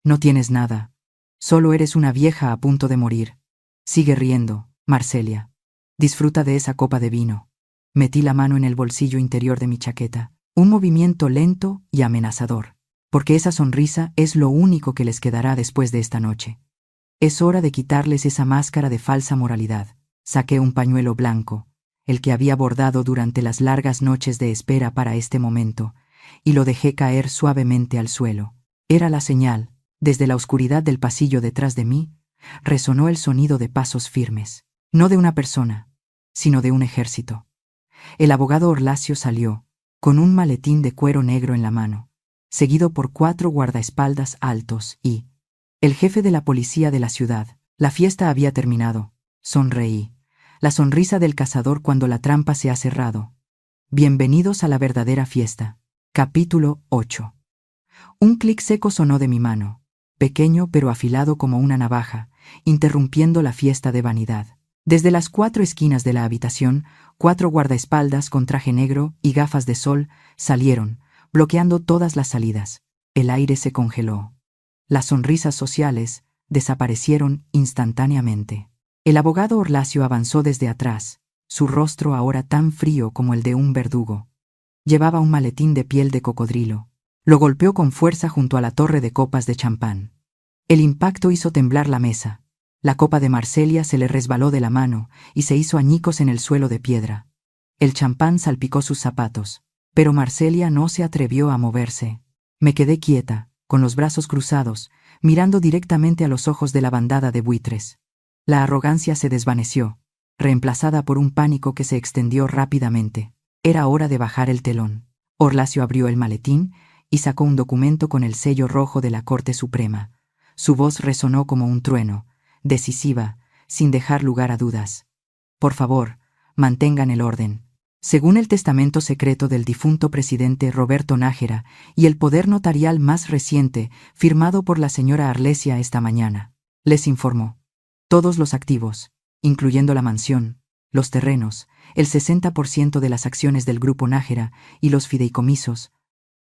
[SPEAKER 1] No tienes nada. Solo eres una vieja a punto de morir. Sigue riendo, Marcelia. Disfruta de esa copa de vino. Metí la mano en el bolsillo interior de mi chaqueta. Un movimiento lento y amenazador. Porque esa sonrisa es lo único que les quedará después de esta noche. Es hora de quitarles esa máscara de falsa moralidad. Saqué un pañuelo blanco, el que había bordado durante las largas noches de espera para este momento, y lo dejé caer suavemente al suelo. Era la señal. Desde la oscuridad del pasillo detrás de mí, resonó el sonido de pasos firmes. No de una persona, sino de un ejército. El abogado Orlacio salió, con un maletín de cuero negro en la mano, seguido por 4 guardaespaldas altos y el jefe de la policía de la ciudad. La fiesta había terminado. Sonreí. La sonrisa del cazador cuando la trampa se ha cerrado. Bienvenidos a la verdadera fiesta. Capítulo 8. Un clic seco sonó de mi mano, pequeño pero afilado como una navaja, interrumpiendo la fiesta de vanidad. Desde las 4 esquinas de la habitación, 4 guardaespaldas con traje negro y gafas de sol salieron, bloqueando todas las salidas. El aire se congeló. Las sonrisas sociales desaparecieron instantáneamente. El abogado Orlacio avanzó desde atrás, su rostro ahora tan frío como el de un verdugo. Llevaba un maletín de piel de cocodrilo. Lo golpeó con fuerza junto a la torre de copas de champán. El impacto hizo temblar la mesa. La copa de Marcelia se le resbaló de la mano y se hizo añicos en el suelo de piedra. El champán salpicó sus zapatos, pero Marcelia no se atrevió a moverse. Me quedé quieta, con los brazos cruzados, mirando directamente a los ojos de la bandada de buitres. La arrogancia se desvaneció, reemplazada por un pánico que se extendió rápidamente. Era hora de bajar el telón. Orlacio abrió el maletín y sacó un documento con el sello rojo de la Corte Suprema. Su voz resonó como un trueno, decisiva, sin dejar lugar a dudas. Por favor, mantengan el orden. Según el testamento secreto del difunto presidente Roberto Nájera y el poder notarial más reciente, firmado por la señora Arlesia esta mañana, les informó. Todos los activos, incluyendo la mansión, los terrenos, el 60% de las acciones del grupo Nájera y los fideicomisos,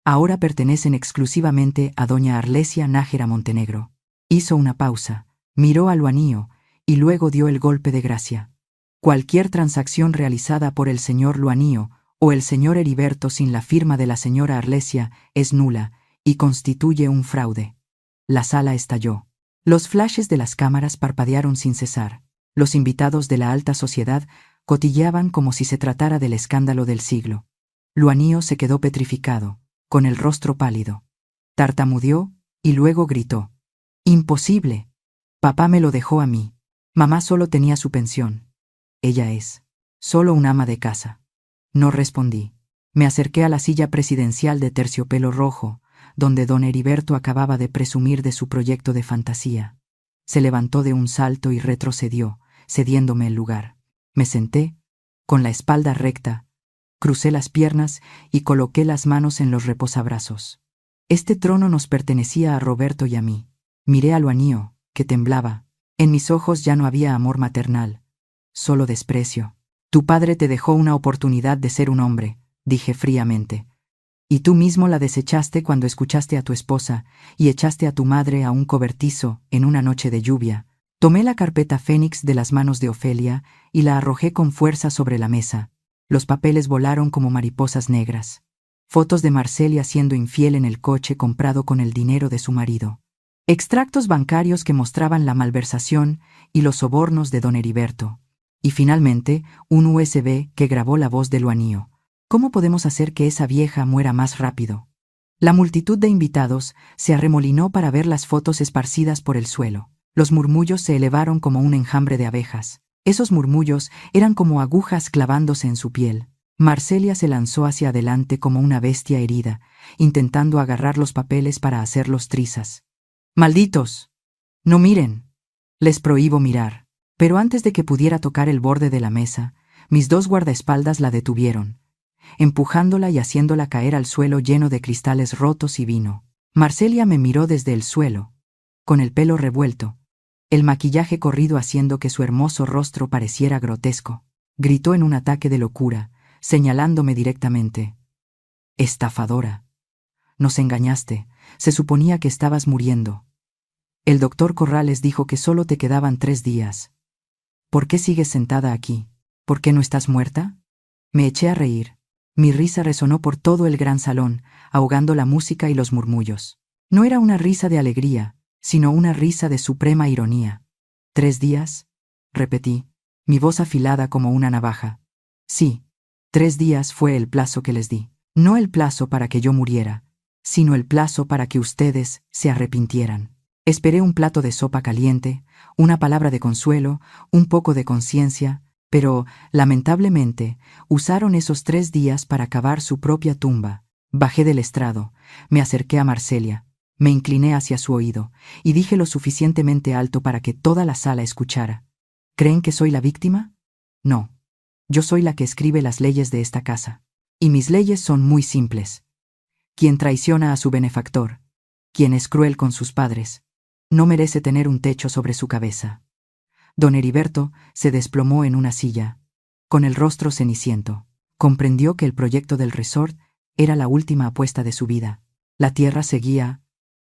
[SPEAKER 1] ahora pertenecen exclusivamente a doña Arlesia Nájera Montenegro. Hizo una pausa, miró a Luanio y luego dio el golpe de gracia. Cualquier transacción realizada por el señor Luanio o el señor Heriberto sin la firma de la señora Arlesia es nula y constituye un fraude. La sala estalló. Los flashes de las cámaras parpadearon sin cesar. Los invitados de la alta sociedad cotilleaban como si se tratara del escándalo del siglo. Luanio se quedó petrificado, con el rostro pálido. Tartamudeó y luego gritó. «¡Imposible! Papá me lo dejó a mí. Mamá solo tenía su pensión. Ella es solo un ama de casa». No respondí. Me acerqué a la silla presidencial de terciopelo rojo, donde don Heriberto acababa de presumir de su proyecto de fantasía. Se levantó de un salto y retrocedió, cediéndome el lugar. Me senté, con la espalda recta, crucé las piernas y coloqué las manos en los reposabrazos. Este trono nos pertenecía a Roberto y a mí. Miré a Luanio, que temblaba. En mis ojos ya no había amor maternal, solo desprecio. «Tu padre te dejó una oportunidad de ser un hombre», dije fríamente. «Y tú mismo la desechaste cuando escuchaste a tu esposa y echaste a tu madre a un cobertizo en una noche de lluvia». Tomé la carpeta Fénix de las manos de Ofelia y la arrojé con fuerza sobre la mesa. Los papeles volaron como mariposas negras. Fotos de Marcelia siendo infiel en el coche comprado con el dinero de su marido. Extractos bancarios que mostraban la malversación y los sobornos de don Heriberto. Y finalmente, un USB que grabó la voz de Luanio. ¿Cómo podemos hacer que esa vieja muera más rápido? La multitud de invitados se arremolinó para ver las fotos esparcidas por el suelo. Los murmullos se elevaron como un enjambre de abejas. Esos murmullos eran como agujas clavándose en su piel. Marcelia se lanzó hacia adelante como una bestia herida, intentando agarrar los papeles para hacerlos trizas. «¡Malditos! ¡No miren! Les prohíbo mirar». Pero antes de que pudiera tocar el borde de la mesa, mis 2 guardaespaldas la detuvieron, empujándola y haciéndola caer al suelo lleno de cristales rotos y vino. Marcelia me miró desde el suelo, con el pelo revuelto, el maquillaje corrido haciendo que su hermoso rostro pareciera grotesco. Gritó en un ataque de locura, señalándome directamente. «Estafadora. Nos engañaste, se suponía que estabas muriendo. El doctor Corrales dijo que solo te quedaban 3 días. ¿Por qué sigues sentada aquí? ¿Por qué no estás muerta?» Me eché a reír. Mi risa resonó por todo el gran salón, ahogando la música y los murmullos. No era una risa de alegría, sino una risa de suprema ironía. «¿3 días?» repetí, mi voz afilada como una navaja. Sí, 3 días fue el plazo que les di. No el plazo para que yo muriera, sino el plazo para que ustedes se arrepintieran. Esperé un plato de sopa caliente, una palabra de consuelo, un poco de conciencia, pero, lamentablemente, usaron esos 3 días para cavar su propia tumba. Bajé del estrado, me acerqué a Marcelia, me incliné hacia su oído, y dije lo suficientemente alto para que toda la sala escuchara. ¿Creen que soy la víctima? No. Yo soy la que escribe las leyes de esta casa. Y mis leyes son muy simples. Quien traiciona a su benefactor, quien es cruel con sus padres, no merece tener un techo sobre su cabeza. Don Heriberto se desplomó en una silla, con el rostro ceniciento. Comprendió que el proyecto del resort era la última apuesta de su vida. La tierra seguía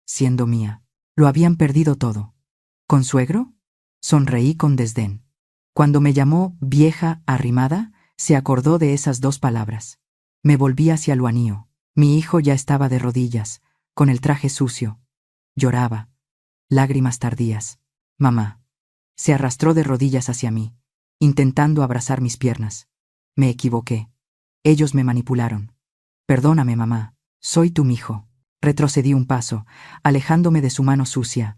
[SPEAKER 1] siendo mía. Lo habían perdido todo. ¿Consuegro? Sonreí con desdén. Cuando me llamó vieja arrimada, se acordó de esas 2 palabras. Me volví hacia Luanío. Mi hijo ya estaba de rodillas, con el traje sucio. Lloraba. Lágrimas tardías. Mamá. Se arrastró de rodillas hacia mí, intentando abrazar mis piernas. Me equivoqué. Ellos me manipularon. Perdóname, mamá. Soy tu mijo. Retrocedí un paso, alejándome de su mano sucia.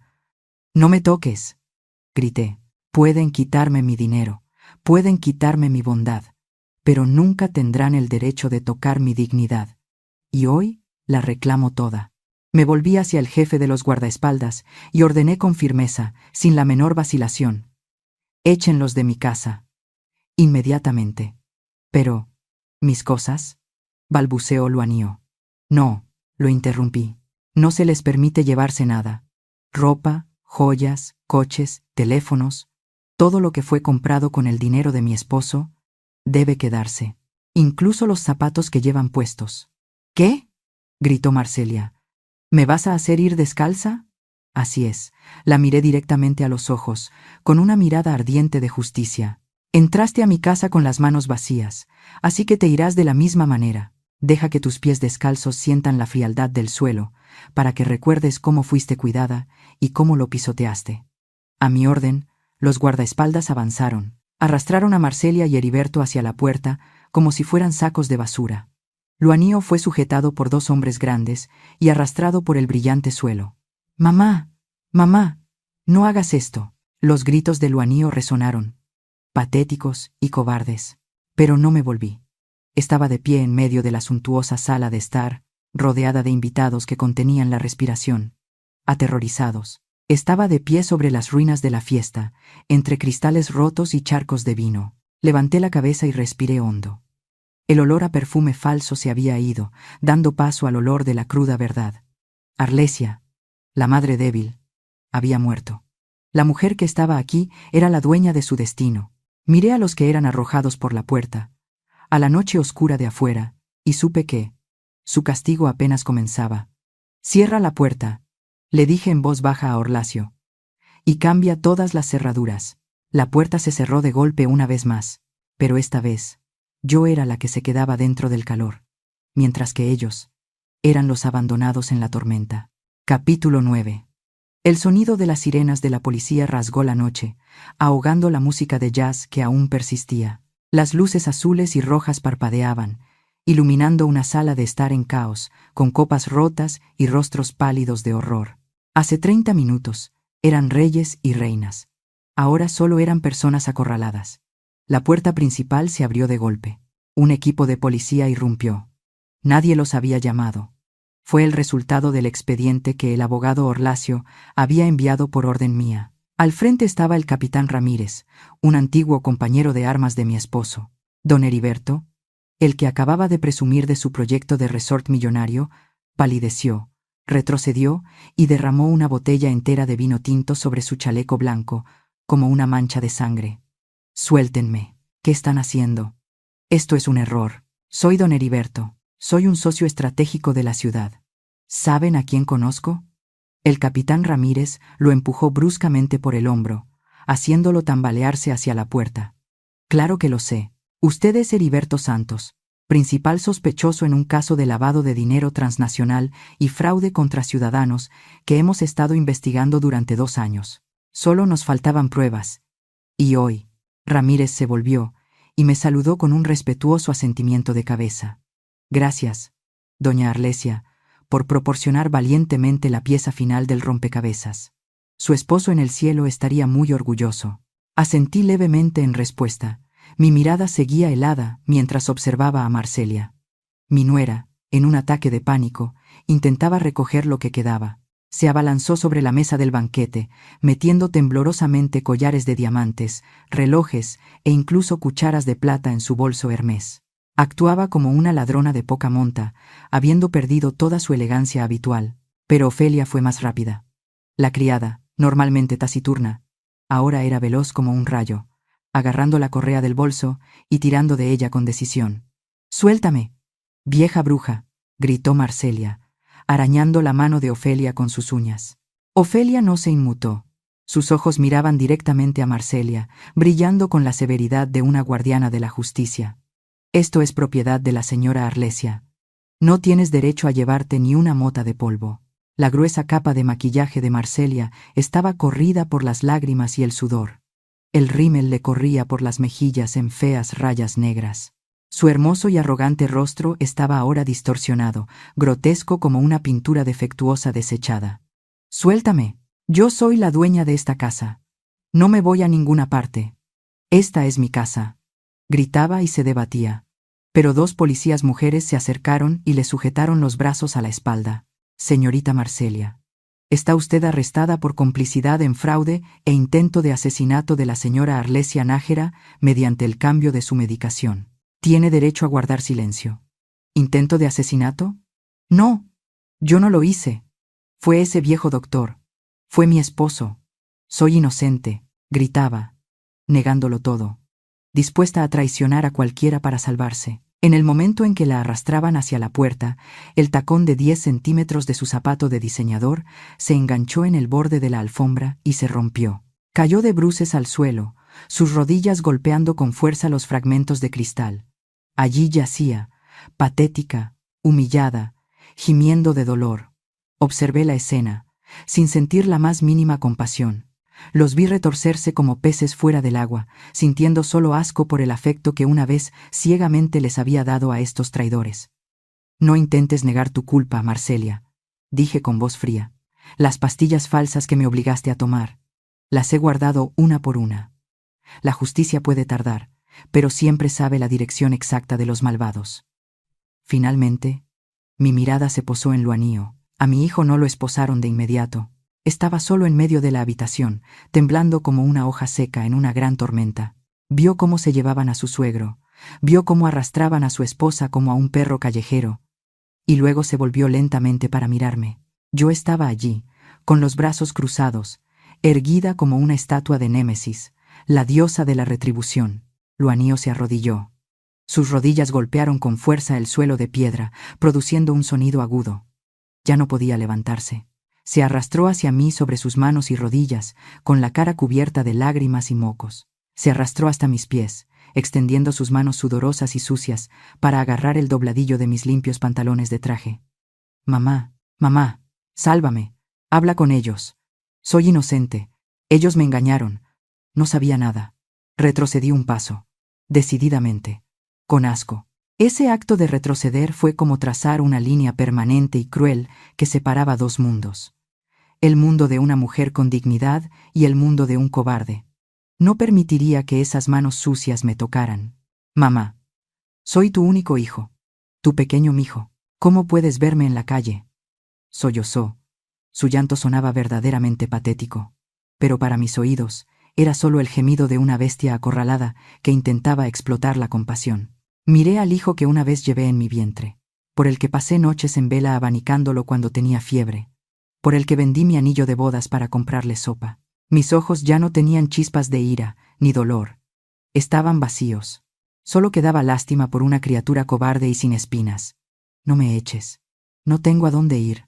[SPEAKER 1] No me toques, grité. Pueden quitarme mi dinero, pueden quitarme mi bondad, pero nunca tendrán el derecho de tocar mi dignidad. Y hoy la reclamo toda. Me volví hacia el jefe de los guardaespaldas y ordené con firmeza, sin la menor vacilación. Échenlos de mi casa. Inmediatamente. Pero, ¿mis cosas? Balbuceó Luanío. No, lo interrumpí. No se les permite llevarse nada. Ropa, joyas, coches, teléfonos, todo lo que fue comprado con el dinero de mi esposo, debe quedarse. Incluso los zapatos que llevan puestos. ¿Qué? Gritó Marcelia. ¿Me vas a hacer ir descalza? Así es. La miré directamente a los ojos, con una mirada ardiente de justicia. Entraste a mi casa con las manos vacías, así que te irás de la misma manera. Deja que tus pies descalzos sientan la frialdad del suelo, para que recuerdes cómo fuiste cuidada y cómo lo pisoteaste. A mi orden, los guardaespaldas avanzaron, arrastraron a Marcelia y Heriberto hacia la puerta como si fueran sacos de basura. Luanío fue sujetado por 2 hombres grandes y arrastrado por el brillante suelo. «Mamá, mamá, no hagas esto». Los gritos de Luanío resonaron, patéticos y cobardes, pero no me volví. Estaba de pie en medio de la suntuosa sala de estar, rodeada de invitados que contenían la respiración, aterrorizados. Estaba de pie sobre las ruinas de la fiesta, entre cristales rotos y charcos de vino. Levanté la cabeza y respiré hondo. El olor a perfume falso se había ido, dando paso al olor de la cruda verdad. Arlesia, la madre débil, había muerto. La mujer que estaba aquí era la dueña de su destino. Miré a los que eran arrojados por la puerta, a la noche oscura de afuera, y supe que su castigo apenas comenzaba. «Cierra la puerta», le dije en voz baja a Orlasio, «y cambia todas las cerraduras». La puerta se cerró de golpe una vez más, pero esta vez yo era la que se quedaba dentro del calor, mientras que ellos eran los abandonados en la tormenta. Capítulo 9. El sonido de las sirenas de la policía rasgó la noche, ahogando la música de jazz que aún persistía. Las luces azules y rojas parpadeaban, iluminando una sala de estar en caos, con copas rotas y rostros pálidos de horror. Hace 30 minutos eran reyes y reinas. Ahora solo eran personas acorraladas. La puerta principal se abrió de golpe. Un equipo de policía irrumpió. Nadie los había llamado. Fue el resultado del expediente que el abogado Orlasio había enviado por orden mía. Al frente estaba el capitán Ramírez, un antiguo compañero de armas de mi esposo. Don Heriberto, el que acababa de presumir de su proyecto de resort millonario, palideció, Retrocedió y derramó una botella entera de vino tinto sobre su chaleco blanco, como una mancha de sangre. Suéltenme. ¿Qué están haciendo? Esto es un error. Soy don Heriberto. Soy un socio estratégico de la ciudad. ¿Saben a quién conozco? El capitán Ramírez lo empujó bruscamente por el hombro, haciéndolo tambalearse hacia la puerta. Claro que lo sé. Usted es Heriberto Santos, principal sospechoso en un caso de lavado de dinero transnacional y fraude contra ciudadanos que hemos estado investigando durante 2 años. Solo nos faltaban pruebas. Y hoy, Ramírez se volvió y me saludó con un respetuoso asentimiento de cabeza. Gracias, doña Arlesia, por proporcionar valientemente la pieza final del rompecabezas. Su esposo en el cielo estaría muy orgulloso. Asentí levemente en respuesta. Mi mirada seguía helada mientras observaba a Marcelia. Mi nuera, en un ataque de pánico, intentaba recoger lo que quedaba. Se abalanzó sobre la mesa del banquete, metiendo temblorosamente collares de diamantes, relojes e incluso cucharas de plata en su bolso Hermès. Actuaba como una ladrona de poca monta, habiendo perdido toda su elegancia habitual. Pero Ofelia fue más rápida. La criada, normalmente taciturna, ahora era veloz como un rayo, agarrando la correa del bolso y tirando de ella con decisión. «¡Suéltame! ¡Vieja bruja!», gritó Marcelia, arañando la mano de Ofelia con sus uñas. Ofelia no se inmutó. Sus ojos miraban directamente a Marcelia, brillando con la severidad de una guardiana de la justicia. «Esto es propiedad de la señora Arlesia. No tienes derecho a llevarte ni una mota de polvo». La gruesa capa de maquillaje de Marcelia estaba corrida por las lágrimas y el sudor. El rímel le corría por las mejillas en feas rayas negras. Su hermoso y arrogante rostro estaba ahora distorsionado, grotesco como una pintura defectuosa desechada. «Suéltame. Yo soy la dueña de esta casa. No me voy a ninguna parte. Esta es mi casa», gritaba y se debatía. Pero 2 policías mujeres se acercaron y le sujetaron los brazos a la espalda. «Señorita Marcelia, está usted arrestada por complicidad en fraude e intento de asesinato de la señora Arlesia Nájera mediante el cambio de su medicación. Tiene derecho a guardar silencio». «¿Intento de asesinato? No, yo no lo hice. Fue ese viejo doctor. Fue mi esposo. Soy inocente», gritaba, negándolo todo, dispuesta a traicionar a cualquiera para salvarse. En el momento en que la arrastraban hacia la puerta, el tacón de 10 centímetros de su zapato de diseñador se enganchó en el borde de la alfombra y se rompió. Cayó de bruces al suelo, sus rodillas golpeando con fuerza los fragmentos de cristal. Allí yacía, patética, humillada, gimiendo de dolor. Observé la escena, sin sentir la más mínima compasión. Los vi retorcerse como peces fuera del agua, sintiendo solo asco por el afecto que una vez ciegamente les había dado a estos traidores. «No intentes negar tu culpa, Marcelia», dije con voz fría. «Las pastillas falsas que me obligaste a tomar, las he guardado una por una. La justicia puede tardar, pero siempre sabe la dirección exacta de los malvados». Finalmente, mi mirada se posó en Luanío. A mi hijo no lo esposaron de inmediato. Estaba solo en medio de la habitación, temblando como una hoja seca en una gran tormenta. Vio cómo se llevaban a su suegro, vio cómo arrastraban a su esposa como a un perro callejero, y luego se volvió lentamente para mirarme. Yo estaba allí, con los brazos cruzados, erguida como una estatua de Némesis, la diosa de la retribución. Luanío se arrodilló. Sus rodillas golpearon con fuerza el suelo de piedra, produciendo un sonido agudo. Ya no podía levantarse. Se arrastró hacia mí sobre sus manos y rodillas, con la cara cubierta de lágrimas y mocos. Se arrastró hasta mis pies, extendiendo sus manos sudorosas y sucias para agarrar el dobladillo de mis limpios pantalones de traje. «Mamá, mamá, sálvame, habla con ellos. Soy inocente. Ellos me engañaron. No sabía nada». Retrocedí un paso, decididamente, con asco. Ese acto de retroceder fue como trazar una línea permanente y cruel que separaba 2 mundos. El mundo de una mujer con dignidad y el mundo de un cobarde. No permitiría que esas manos sucias me tocaran. «Mamá, soy tu único hijo, tu pequeño mijo. ¿Cómo puedes verme en la calle?». Sollozó. Su llanto sonaba verdaderamente patético, pero para mis oídos era solo el gemido de una bestia acorralada que intentaba explotar la compasión. Miré al hijo que una vez llevé en mi vientre. por el que pasé noches en vela abanicándolo cuando tenía fiebre, por el que vendí mi anillo de bodas para comprarle sopa. Mis ojos ya no tenían chispas de ira, ni dolor. Estaban vacíos. Solo quedaba lástima por una criatura cobarde y sin espinas. No me eches. No tengo a dónde ir.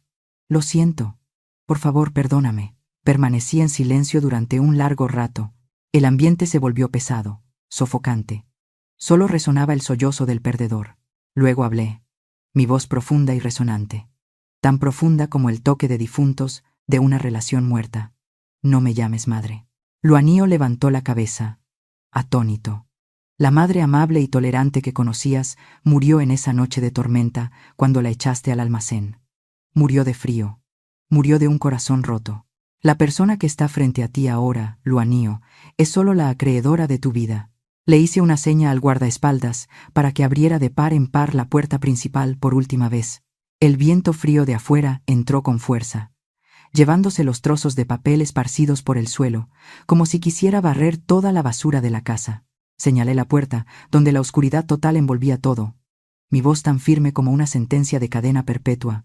[SPEAKER 1] Lo siento. Por favor, perdóname. Permanecí en silencio durante un largo rato. El ambiente se volvió pesado, sofocante. Solo resonaba el sollozo del perdedor. Luego hablé. Mi voz profunda y resonante. Tan profunda como el toque de difuntos de una relación muerta. No me llames madre. Luanio levantó la cabeza, atónito. La madre amable y tolerante que conocías murió en esa noche de tormenta cuando la echaste al almacén. Murió de frío. Murió de un corazón roto. La persona que está frente a ti ahora, Luanio, es solo la acreedora de tu vida. Le hice una seña al guardaespaldas para que abriera de par en par la puerta principal por última vez. El viento frío de afuera entró con fuerza, llevándose los trozos de papel esparcidos por el suelo, como si quisiera barrer toda la basura de la casa. Señalé la puerta, donde la oscuridad total envolvía todo. Mi voz tan firme como una sentencia de cadena perpetua.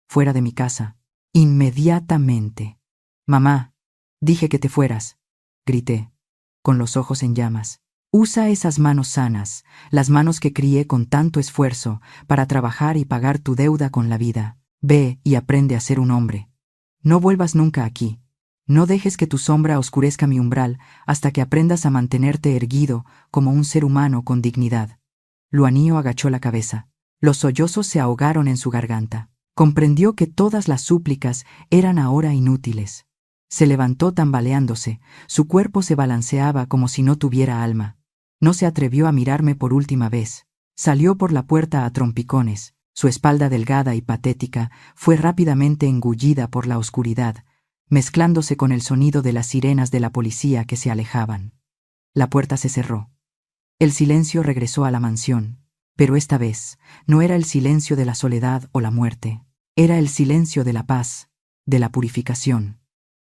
[SPEAKER 1] Fuera de mi casa. Inmediatamente. Mamá, dije que te fueras. Grité, con los ojos en llamas. Usa esas manos sanas, las manos que crié con tanto esfuerzo, para trabajar y pagar tu deuda con la vida. Ve y aprende a ser un hombre. No vuelvas nunca aquí. No dejes que tu sombra oscurezca mi umbral hasta que aprendas a mantenerte erguido como un ser humano con dignidad. Luanio agachó la cabeza. Los sollozos se ahogaron en su garganta. Comprendió que todas las súplicas eran ahora inútiles. Se levantó tambaleándose, su cuerpo se balanceaba como si no tuviera alma. No se atrevió a mirarme por última vez. Salió por la puerta a trompicones. Su espalda delgada y patética fue rápidamente engullida por la oscuridad, mezclándose con el sonido de las sirenas de la policía que se alejaban. La puerta se cerró. El silencio regresó a la mansión, pero esta vez no era el silencio de la soledad o la muerte, era el silencio de la paz, de la purificación.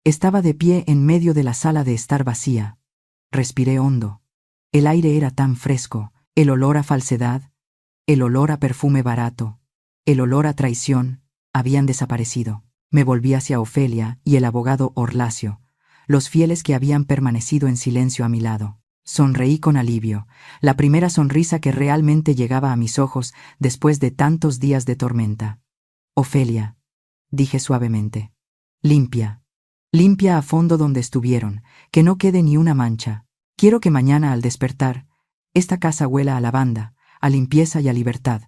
[SPEAKER 1] Estaba de pie en medio de la sala de estar vacía. Respiré hondo. El aire era tan fresco, el olor a falsedad, el olor a perfume barato, el olor a traición, habían desaparecido. Me volví hacia Ofelia y el abogado Orlacio, los fieles que habían permanecido en silencio a mi lado. Sonreí con alivio, la primera sonrisa que realmente llegaba a mis ojos después de tantos días de tormenta. Ofelia, dije suavemente, limpia a fondo donde estuvieron, que no quede ni una mancha. Quiero que mañana al despertar, esta casa huela a lavanda, a limpieza y a libertad,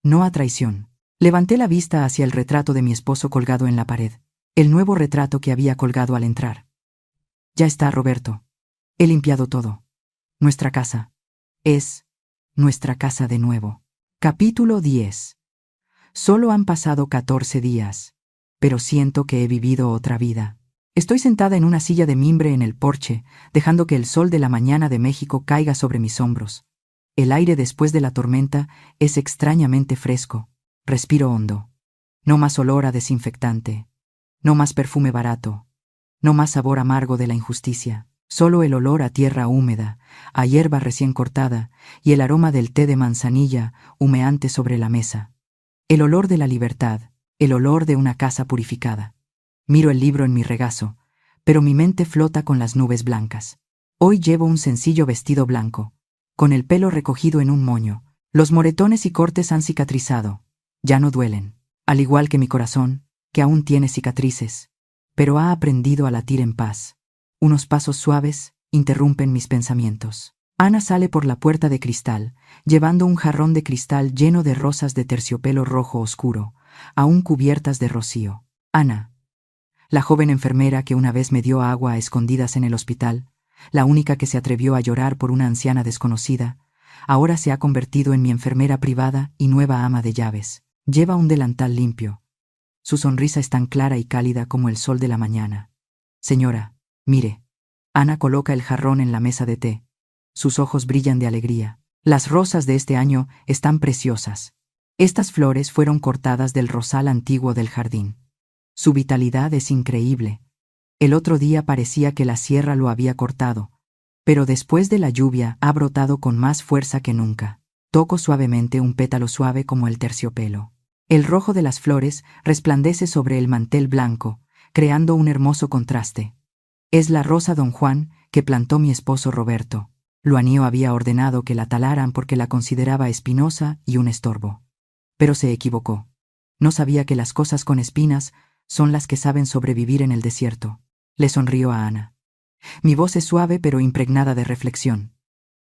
[SPEAKER 1] no a traición. Levanté la vista hacia el retrato de mi esposo colgado en la pared, el nuevo retrato que había colgado al entrar. Ya está, Roberto. He limpiado todo. Nuestra casa. Es nuestra casa de nuevo. Capítulo 10. Solo han pasado 14 días, pero siento que he vivido otra vida. Estoy sentada en una silla de mimbre en el porche, dejando que el sol de la mañana de México caiga sobre mis hombros. El aire después de la tormenta es extrañamente fresco. Respiro hondo. No más olor a desinfectante. No más perfume barato. No más sabor amargo de la injusticia. Solo el olor a tierra húmeda, a hierba recién cortada y el aroma del té de manzanilla humeante sobre la mesa. El olor de la libertad, el olor de una casa purificada. Miro el libro en mi regazo, pero mi mente flota con las nubes blancas. Hoy llevo un sencillo vestido blanco, con el pelo recogido en un moño. Los moretones y cortes han cicatrizado. Ya no duelen, al igual que mi corazón, que aún tiene cicatrices, pero ha aprendido a latir en paz. Unos pasos suaves interrumpen mis pensamientos. Ana sale por la puerta de cristal, llevando un jarrón de cristal lleno de rosas de terciopelo rojo oscuro, aún cubiertas de rocío. Ana, la joven enfermera que una vez me dio agua a escondidas en el hospital, la única que se atrevió a llorar por una anciana desconocida, ahora se ha convertido en mi enfermera privada y nueva ama de llaves. Lleva un delantal limpio. Su sonrisa es tan clara y cálida como el sol de la mañana. Señora, mire. Ana coloca el jarrón en la mesa de té. Sus ojos brillan de alegría. Las rosas de este año están preciosas. Estas flores fueron cortadas del rosal antiguo del jardín. Su vitalidad es increíble. El otro día parecía que la sierra lo había cortado, pero después de la lluvia ha brotado con más fuerza que nunca. Toco suavemente un pétalo suave como el terciopelo. El rojo de las flores resplandece sobre el mantel blanco, creando un hermoso contraste. Es la rosa Don Juan que plantó mi esposo Roberto. Luanio había ordenado que la talaran porque la consideraba espinosa y un estorbo. Pero se equivocó. No sabía que las cosas con espinas son las que saben sobrevivir en el desierto. Le sonrió a Ana. Mi voz es suave pero impregnada de reflexión.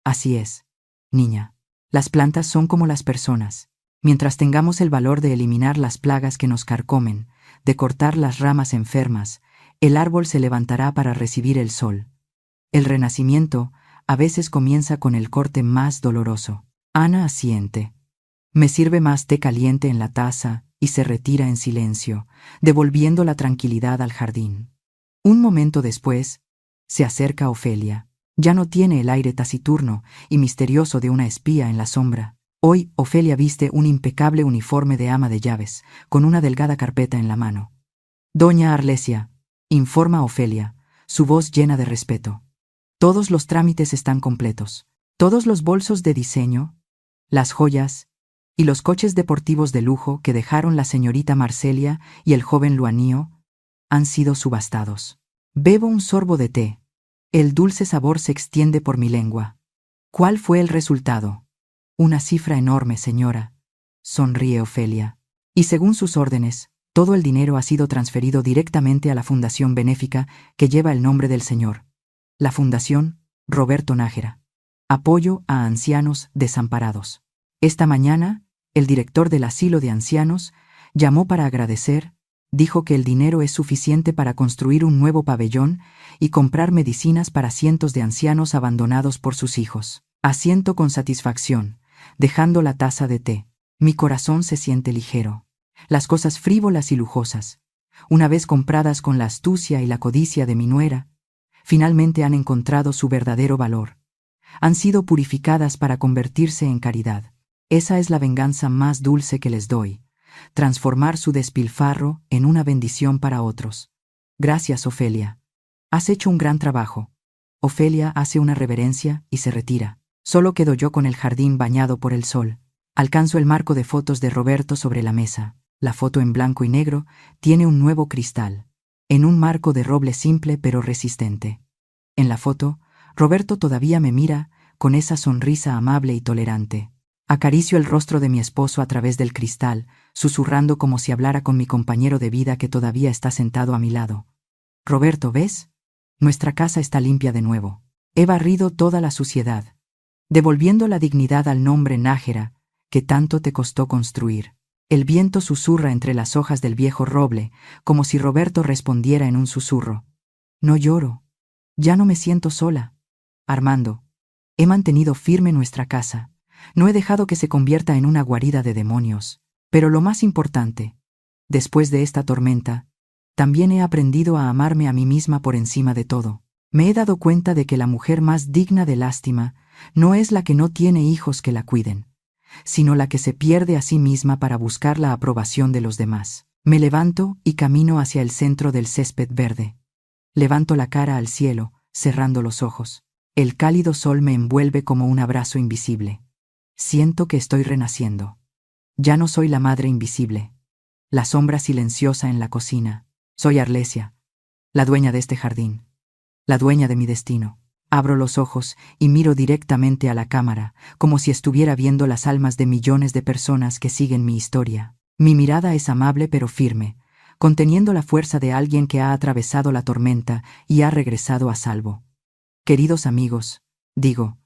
[SPEAKER 1] Así es, niña. Las plantas son como las personas. Mientras tengamos el valor de eliminar las plagas que nos carcomen, de cortar las ramas enfermas, el árbol se levantará para recibir el sol. El renacimiento a veces comienza con el corte más doloroso. Ana asiente. Me sirve más té caliente en la taza y se retira en silencio, devolviendo la tranquilidad al jardín. Un momento después, se acerca Ofelia. Ya no tiene el aire taciturno y misterioso de una espía en la sombra. Hoy Ofelia viste un impecable uniforme de ama de llaves, con una delgada carpeta en la mano. Doña Arlesia, informa Ofelia, su voz llena de respeto. Todos los trámites están completos. Todos los bolsos de diseño, las joyas y los coches deportivos de lujo que dejaron la señorita Marcelia y el joven Luanio han sido subastados. Bebo un sorbo de té. El dulce sabor se extiende por mi lengua. ¿Cuál fue el resultado? Una cifra enorme, señora. Sonríe Ofelia. Y según sus órdenes, todo el dinero ha sido transferido directamente a la fundación benéfica que lleva el nombre del señor. La Fundación Roberto Nájera. Apoyo a ancianos desamparados. Esta mañana, el director del asilo de ancianos llamó para agradecer. Dijo que el dinero es suficiente para construir un nuevo pabellón y comprar medicinas para cientos de ancianos abandonados por sus hijos. Asiento con satisfacción, dejando la taza de té. Mi corazón se siente ligero. Las cosas frívolas y lujosas, una vez compradas con la astucia y la codicia de mi nuera, finalmente han encontrado su verdadero valor. Han sido purificadas para convertirse en caridad. Esa es la venganza más dulce que les doy. Transformar su despilfarro en una bendición para otros. Gracias, Ofelia. Has hecho un gran trabajo. Ofelia hace una reverencia y se retira. Solo quedo yo con el jardín bañado por el sol. Alcanzo el marco de fotos de Roberto sobre la mesa. La foto en blanco y negro tiene un nuevo cristal, en un marco de roble simple pero resistente. En la foto, Roberto todavía me mira con esa sonrisa amable y tolerante. Acaricio el rostro de mi esposo a través del cristal, susurrando como si hablara con mi compañero de vida que todavía está sentado a mi lado. Roberto, ¿ves? Nuestra casa está limpia de nuevo. He barrido toda la suciedad, devolviendo la dignidad al nombre Nájera que tanto te costó construir. El viento susurra entre las hojas del viejo roble, como si Roberto respondiera en un susurro. No lloro. Ya no me siento sola. Armando, he mantenido firme nuestra casa. No he dejado que se convierta en una guarida de demonios. Pero lo más importante, después de esta tormenta, también he aprendido a amarme a mí misma por encima de todo. Me he dado cuenta de que la mujer más digna de lástima no es la que no tiene hijos que la cuiden, sino la que se pierde a sí misma para buscar la aprobación de los demás. Me levanto y camino hacia el centro del césped verde. Levanto la cara al cielo, cerrando los ojos. El cálido sol me envuelve como un abrazo invisible. Siento que estoy renaciendo. Ya no soy la madre invisible, la sombra silenciosa en la cocina. Soy Arlesia, la dueña de este jardín, la dueña de mi destino. Abro los ojos y miro directamente a la cámara, como si estuviera viendo las almas de millones de personas que siguen mi historia. Mi mirada es amable pero firme, conteniendo la fuerza de alguien que ha atravesado la tormenta y ha regresado a salvo. Queridos amigos, digo,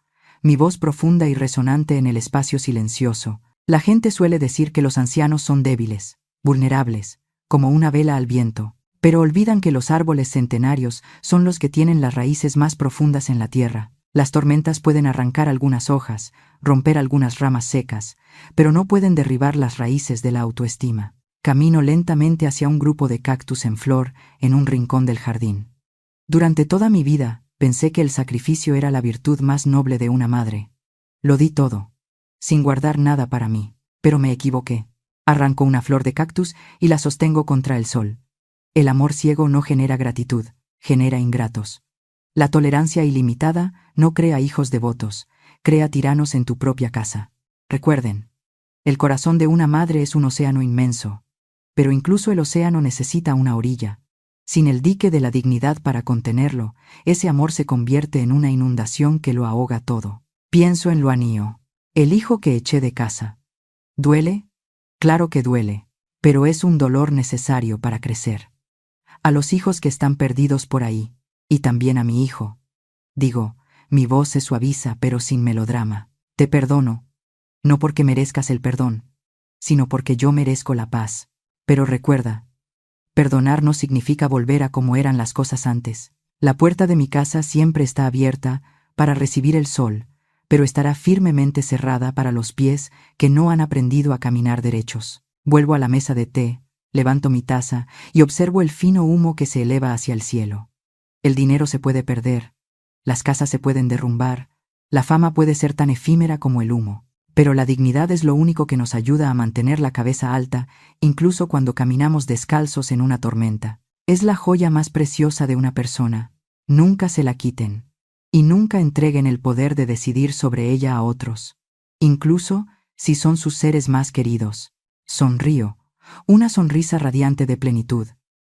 [SPEAKER 1] mi voz profunda y resonante en el espacio silencioso. La gente suele decir que los ancianos son débiles, vulnerables, como una vela al viento, pero olvidan que los árboles centenarios son los que tienen las raíces más profundas en la tierra. Las tormentas pueden arrancar algunas hojas, romper algunas ramas secas, pero no pueden derribar las raíces de la autoestima. Camino lentamente hacia un grupo de cactus en flor en un rincón del jardín. Durante toda mi vida, pensé que el sacrificio era la virtud más noble de una madre. Lo di todo, sin guardar nada para mí, pero me equivoqué. Arranco una flor de cactus y la sostengo contra el sol. El amor ciego no genera gratitud, genera ingratos. La tolerancia ilimitada no crea hijos devotos, crea tiranos en tu propia casa. Recuerden, El corazón de una madre es un océano inmenso, pero incluso el océano necesita una orilla. Sin el dique de la dignidad para contenerlo, ese amor se convierte en una inundación que lo ahoga todo. Pienso en Luanío, el hijo que eché de casa. ¿Duele? Claro que duele, pero es un dolor necesario para crecer. A los hijos que están perdidos por ahí, y también a mi hijo. Digo, mi voz se suaviza pero sin melodrama. Te perdono, no porque merezcas el perdón, sino porque yo merezco la paz. Pero recuerda, perdonar no significa volver a como eran las cosas antes. La puerta de mi casa siempre está abierta para recibir el sol, pero estará firmemente cerrada para los pies que no han aprendido a caminar derechos. Vuelvo a la mesa de té, levanto mi taza y observo el fino humo que se eleva hacia el cielo. El dinero se puede perder, las casas se pueden derrumbar, la fama puede ser tan efímera como el humo, pero la dignidad es lo único que nos ayuda a mantener la cabeza alta, incluso cuando caminamos descalzos en una tormenta. Es la joya más preciosa de una persona. Nunca se la quiten. Y nunca entreguen el poder de decidir sobre ella a otros, incluso si son sus seres más queridos. Sonrío, una sonrisa radiante de plenitud.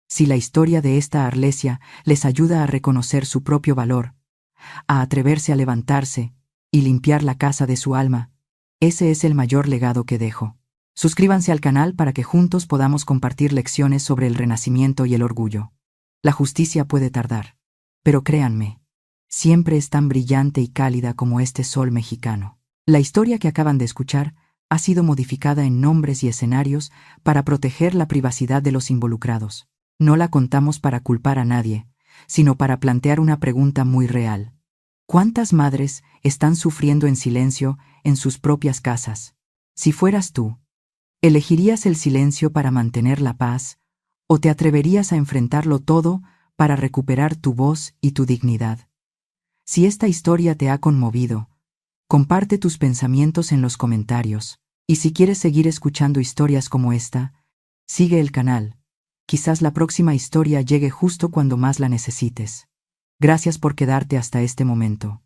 [SPEAKER 1] Si la historia de esta Arlesia les ayuda a reconocer su propio valor, a atreverse a levantarse y limpiar la casa de su alma, ese es el mayor legado que dejo. Suscríbanse al canal para que juntos podamos compartir lecciones sobre el renacimiento y el orgullo. La justicia puede tardar, pero créanme, siempre es tan brillante y cálida como este sol mexicano. La historia que acaban de escuchar ha sido modificada en nombres y escenarios para proteger la privacidad de los involucrados. No la contamos para culpar a nadie, sino para plantear una pregunta muy real. ¿Cuántas madres están sufriendo en silencio en sus propias casas? Si fueras tú, ¿elegirías el silencio para mantener la paz o te atreverías a enfrentarlo todo para recuperar tu voz y tu dignidad? Si esta historia te ha conmovido, comparte tus pensamientos en los comentarios. Y si quieres seguir escuchando historias como esta, sigue el canal. Quizás la próxima historia llegue justo cuando más la necesites. Gracias por quedarte hasta este momento.